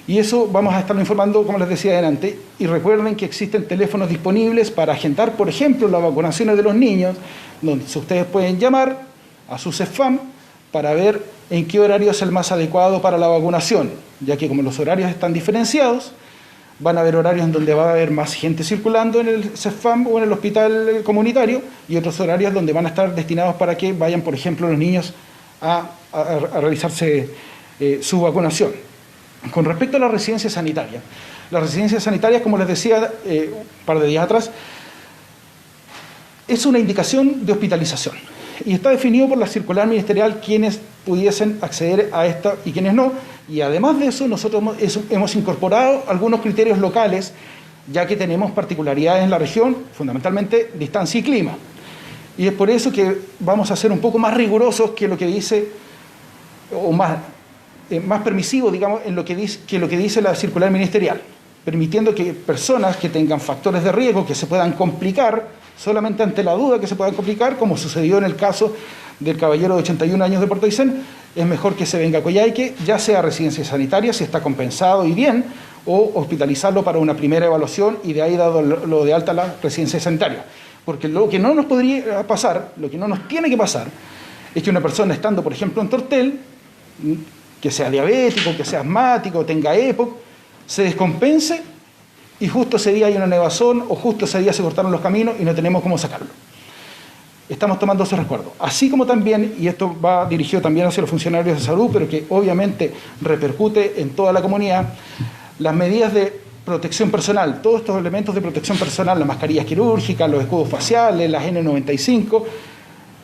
Speaker 5: Y eso vamos a estarlo informando, como les decía adelante. Y recuerden que existen teléfonos disponibles para agendar, por ejemplo, las vacunaciones de los niños, donde ustedes pueden llamar a su CEFAM para ver en qué horario es el más adecuado para la vacunación, ya que como los horarios están diferenciados, van a haber horarios en donde va a haber más gente circulando en el CEFAM o en el hospital comunitario y otros horarios donde van a estar destinados para que vayan, por ejemplo, los niños a realizarse su vacunación. Con respecto a las residencias sanitarias, como les decía un par de días atrás, es una indicación de hospitalización y está definido por la circular ministerial quienes pudiesen acceder a esta y quienes no. Y además de eso, nosotros hemos incorporado algunos criterios locales, ya que tenemos particularidades en la región, fundamentalmente distancia y clima. Y es por eso que vamos a ser un poco más rigurosos que lo que dice, o más permisivo, digamos, en lo que dice la circular ministerial, permitiendo que personas que tengan factores de riesgo que se puedan complicar, solamente ante la duda que se puedan complicar, como sucedió en el caso del caballero de 81 años de Puerto Aysén, es mejor que se venga a Coyhaique, ya sea residencia sanitaria, si está compensado y bien, o hospitalizarlo para una primera evaluación y de ahí dado lo de alta a la residencia sanitaria. Porque lo que no nos podría pasar, lo que no nos tiene que pasar, es que una persona estando, por ejemplo, en Tortel, que sea diabético, que sea asmático, tenga EPOC, se descompense y justo ese día hay una nevazón o justo ese día se cortaron los caminos y no tenemos cómo sacarlo. Estamos tomando esos resguardos. Así como también, y esto va dirigido también hacia los funcionarios de salud, pero que obviamente repercute en toda la comunidad, las medidas de protección personal, todos estos elementos de protección personal, las mascarillas quirúrgicas, los escudos faciales, las N95,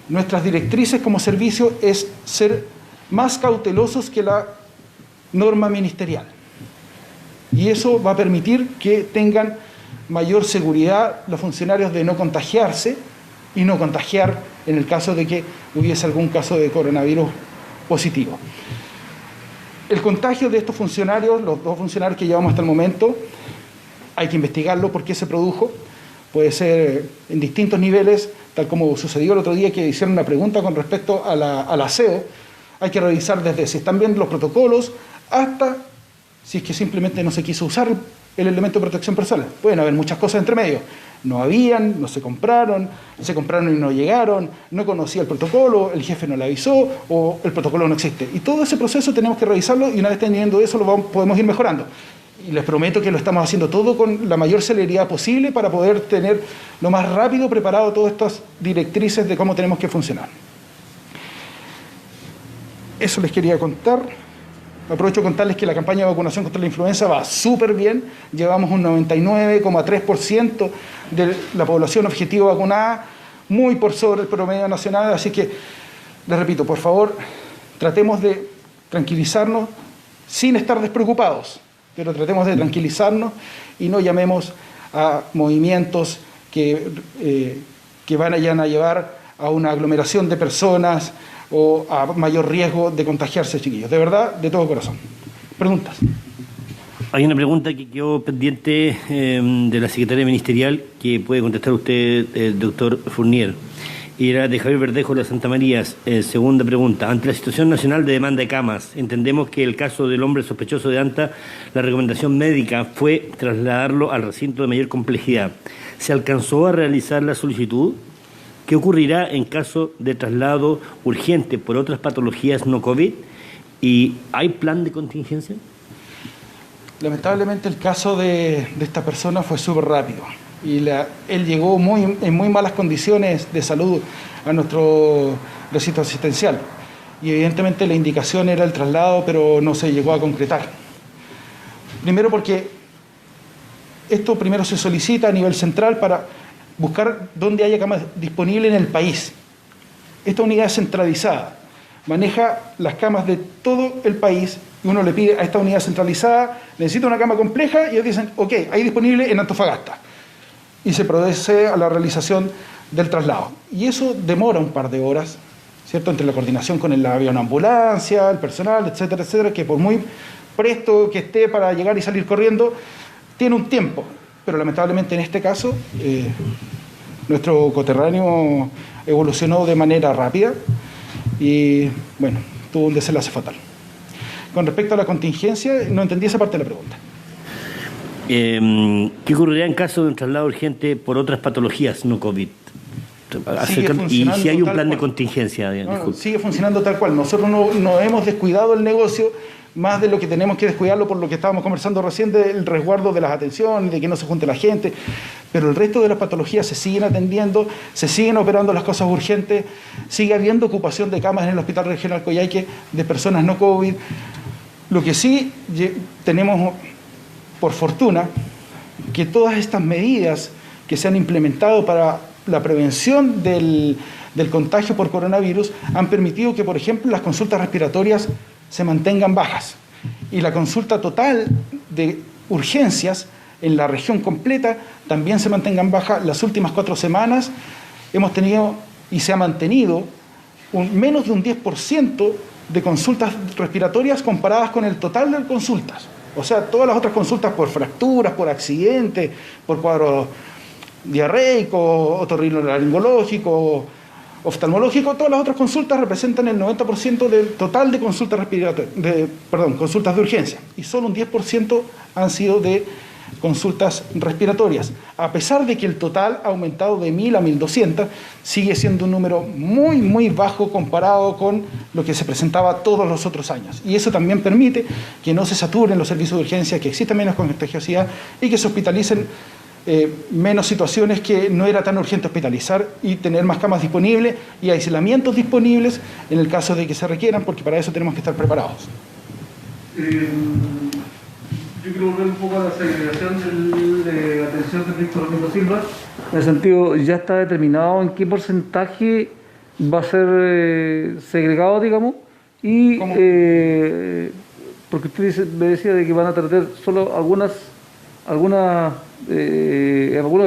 Speaker 5: nuestras directrices como servicio es ser más cautelosos que la norma ministerial. Y eso va a permitir que tengan mayor seguridad los funcionarios de no contagiarse y no contagiar en el caso de que hubiese algún caso de coronavirus positivo. El contagio de estos funcionarios, los 2 funcionarios que llevamos hasta el momento, hay que investigarlo por qué se produjo. Puede ser en distintos niveles, tal como sucedió el otro día que hicieron una pregunta con respecto al aseo. Hay que revisar desde si están bien los protocolos hasta si es que simplemente no se quiso usar el elemento de protección personal. Pueden haber muchas cosas entre medio. No habían, no se compraron y no llegaron, no conocía el protocolo, el jefe no le avisó o el protocolo no existe. Y todo ese proceso tenemos que revisarlo y una vez teniendo eso podemos ir mejorando. Y les prometo que lo estamos haciendo todo con la mayor celeridad posible para poder tener lo más rápido preparado todas estas directrices de cómo tenemos que funcionar. Eso les quería contar. Aprovecho a contarles que la campaña de vacunación contra la influenza va súper bien. Llevamos un 99,3% de la población objetivo vacunada, muy por sobre el promedio nacional. Así que, les repito, por favor, tratemos de tranquilizarnos sin estar despreocupados, pero tratemos de tranquilizarnos y no llamemos a movimientos que vayan a llevar a una aglomeración de personas o a mayor riesgo de contagiarse, chiquillos. De verdad, de todo corazón. Preguntas.
Speaker 1: Hay una pregunta que quedó pendiente de la secretaria ministerial que puede contestar usted, doctor Fournier. Y era de Javier Verdejo de la Santa María. Segunda pregunta. Ante la situación nacional de demanda de camas, entendemos que el caso del hombre sospechoso de ANTA, la recomendación médica fue trasladarlo al recinto de mayor complejidad. ¿Se alcanzó a realizar la solicitud? ¿Qué ocurrirá en caso de traslado urgente por otras patologías no COVID? ¿Y hay plan de contingencia?
Speaker 5: Lamentablemente el caso de esta persona fue súper rápido y él llegó en muy malas condiciones de salud a nuestro recinto asistencial y evidentemente la indicación era el traslado, pero no se llegó a concretar. Primero porque esto primero se solicita a nivel central para buscar dónde haya camas disponibles en el país. Esta unidad es centralizada, maneja las camas de todo el país y uno le pide a esta unidad centralizada, necesita una cama compleja y ellos dicen, ok, hay disponible en Antofagasta. y se procede a la realización del traslado. Y eso demora un par de horas, ¿cierto? Entre la coordinación con el avión ambulancia, el personal, etcétera, etcétera, que por muy presto que esté para llegar y salir corriendo, tiene un tiempo. Pero lamentablemente en este caso, nuestro coterráneo evolucionó de manera rápida y, bueno, tuvo un desenlace fatal. Con respecto a la contingencia, no entendí esa parte de la pregunta.
Speaker 1: ¿Qué ocurriría en caso de un traslado urgente por otras patologías no COVID? Y si hay un plan de contingencia.
Speaker 5: No, sigue funcionando tal cual. Nosotros no hemos descuidado el negocio más de lo que tenemos que descuidarlo por lo que estábamos conversando recién del resguardo de las atenciones, de que no se junte la gente, pero el resto de las patologías se siguen atendiendo, se siguen operando las cosas urgentes, sigue habiendo ocupación de camas en el Hospital Regional Coyhaique de personas no COVID. Lo que sí tenemos, por fortuna, que todas estas medidas que se han implementado para la prevención del contagio por coronavirus han permitido que, por ejemplo, las consultas respiratorias se mantengan bajas y la consulta total de urgencias en la región completa también se mantengan bajas. Las últimas 4 semanas hemos tenido y se ha mantenido menos de un 10% de consultas respiratorias comparadas con el total de consultas. O sea, todas las otras consultas por fracturas, por accidentes, por cuadros diarreicos, otorrinolaringológicos, oftalmológico, todas las otras consultas representan el 90% del total de consultas consultas de urgencia, y solo un 10% han sido de consultas respiratorias. A pesar de que el total ha aumentado de 1.000 a 1.200, sigue siendo un número muy, muy bajo comparado con lo que se presentaba todos los otros años. Y eso también permite que no se saturen los servicios de urgencia, que exista menos contagiosidad y que se hospitalicen menos situaciones que no era tan urgente hospitalizar y tener más camas disponibles y aislamientos disponibles en el caso de que se requieran, porque para eso tenemos que estar preparados.
Speaker 3: Yo quiero volver un poco a la segregación de atención de Víctor Domingo Silva. En el sentido, ¿ya está determinado en qué porcentaje va a ser segregado, digamos? Y porque usted me decía de que van a tratar solo algunos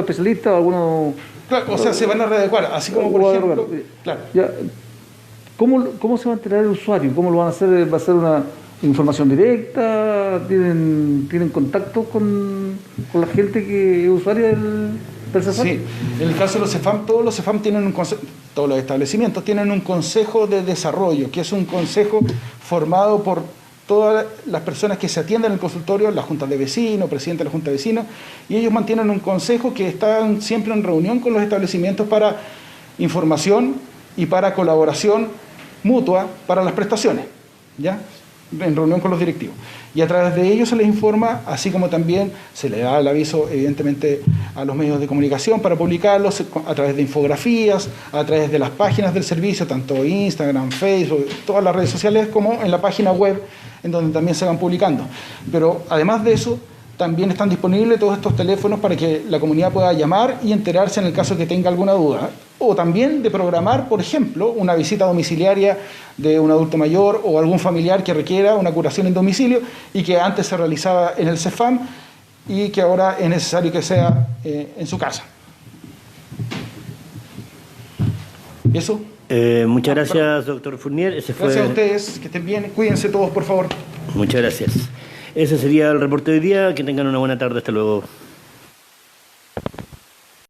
Speaker 3: especialistas, algunos...
Speaker 5: Claro, o sea, se van a readecuar, así como por ejemplo... Claro.
Speaker 3: Ya, ¿cómo se va a enterar el usuario? ¿Cómo lo van a hacer? ¿Va a ser una información directa? ¿Tienen contacto con la gente que es usuaria del CEFAM?
Speaker 5: Sí, en el caso de los CEFAM, todos los CEFAM tienen un consejo, todos los establecimientos tienen un consejo de desarrollo, que es un consejo formado por todas las personas que se atienden en el consultorio, la junta de vecinos, presidente de la junta de vecinos, y ellos mantienen un consejo que están siempre en reunión con los establecimientos para información y para colaboración mutua para las prestaciones, ¿ya? En reunión con los directivos. Y a través de ellos se les informa, así como también se le da el aviso, evidentemente, a los medios de comunicación para publicarlos a través de infografías, a través de las páginas del servicio, tanto Instagram, Facebook, todas las redes sociales, como en la página web, en donde también se van publicando. Pero además de eso, también están disponibles todos estos teléfonos para que la comunidad pueda llamar y enterarse en el caso que tenga alguna duda. O también de programar, por ejemplo, una visita domiciliaria de un adulto mayor o algún familiar que requiera una curación en domicilio y que antes se realizaba en el CEFAM y que ahora es necesario que sea en su casa. ¿Eso?
Speaker 1: Muchas gracias, doctor Fournier.
Speaker 5: Gracias a ustedes, que estén bien. Cuídense todos, por favor.
Speaker 1: Muchas gracias. Ese sería el reporte de hoy día. Que tengan una buena tarde. Hasta luego.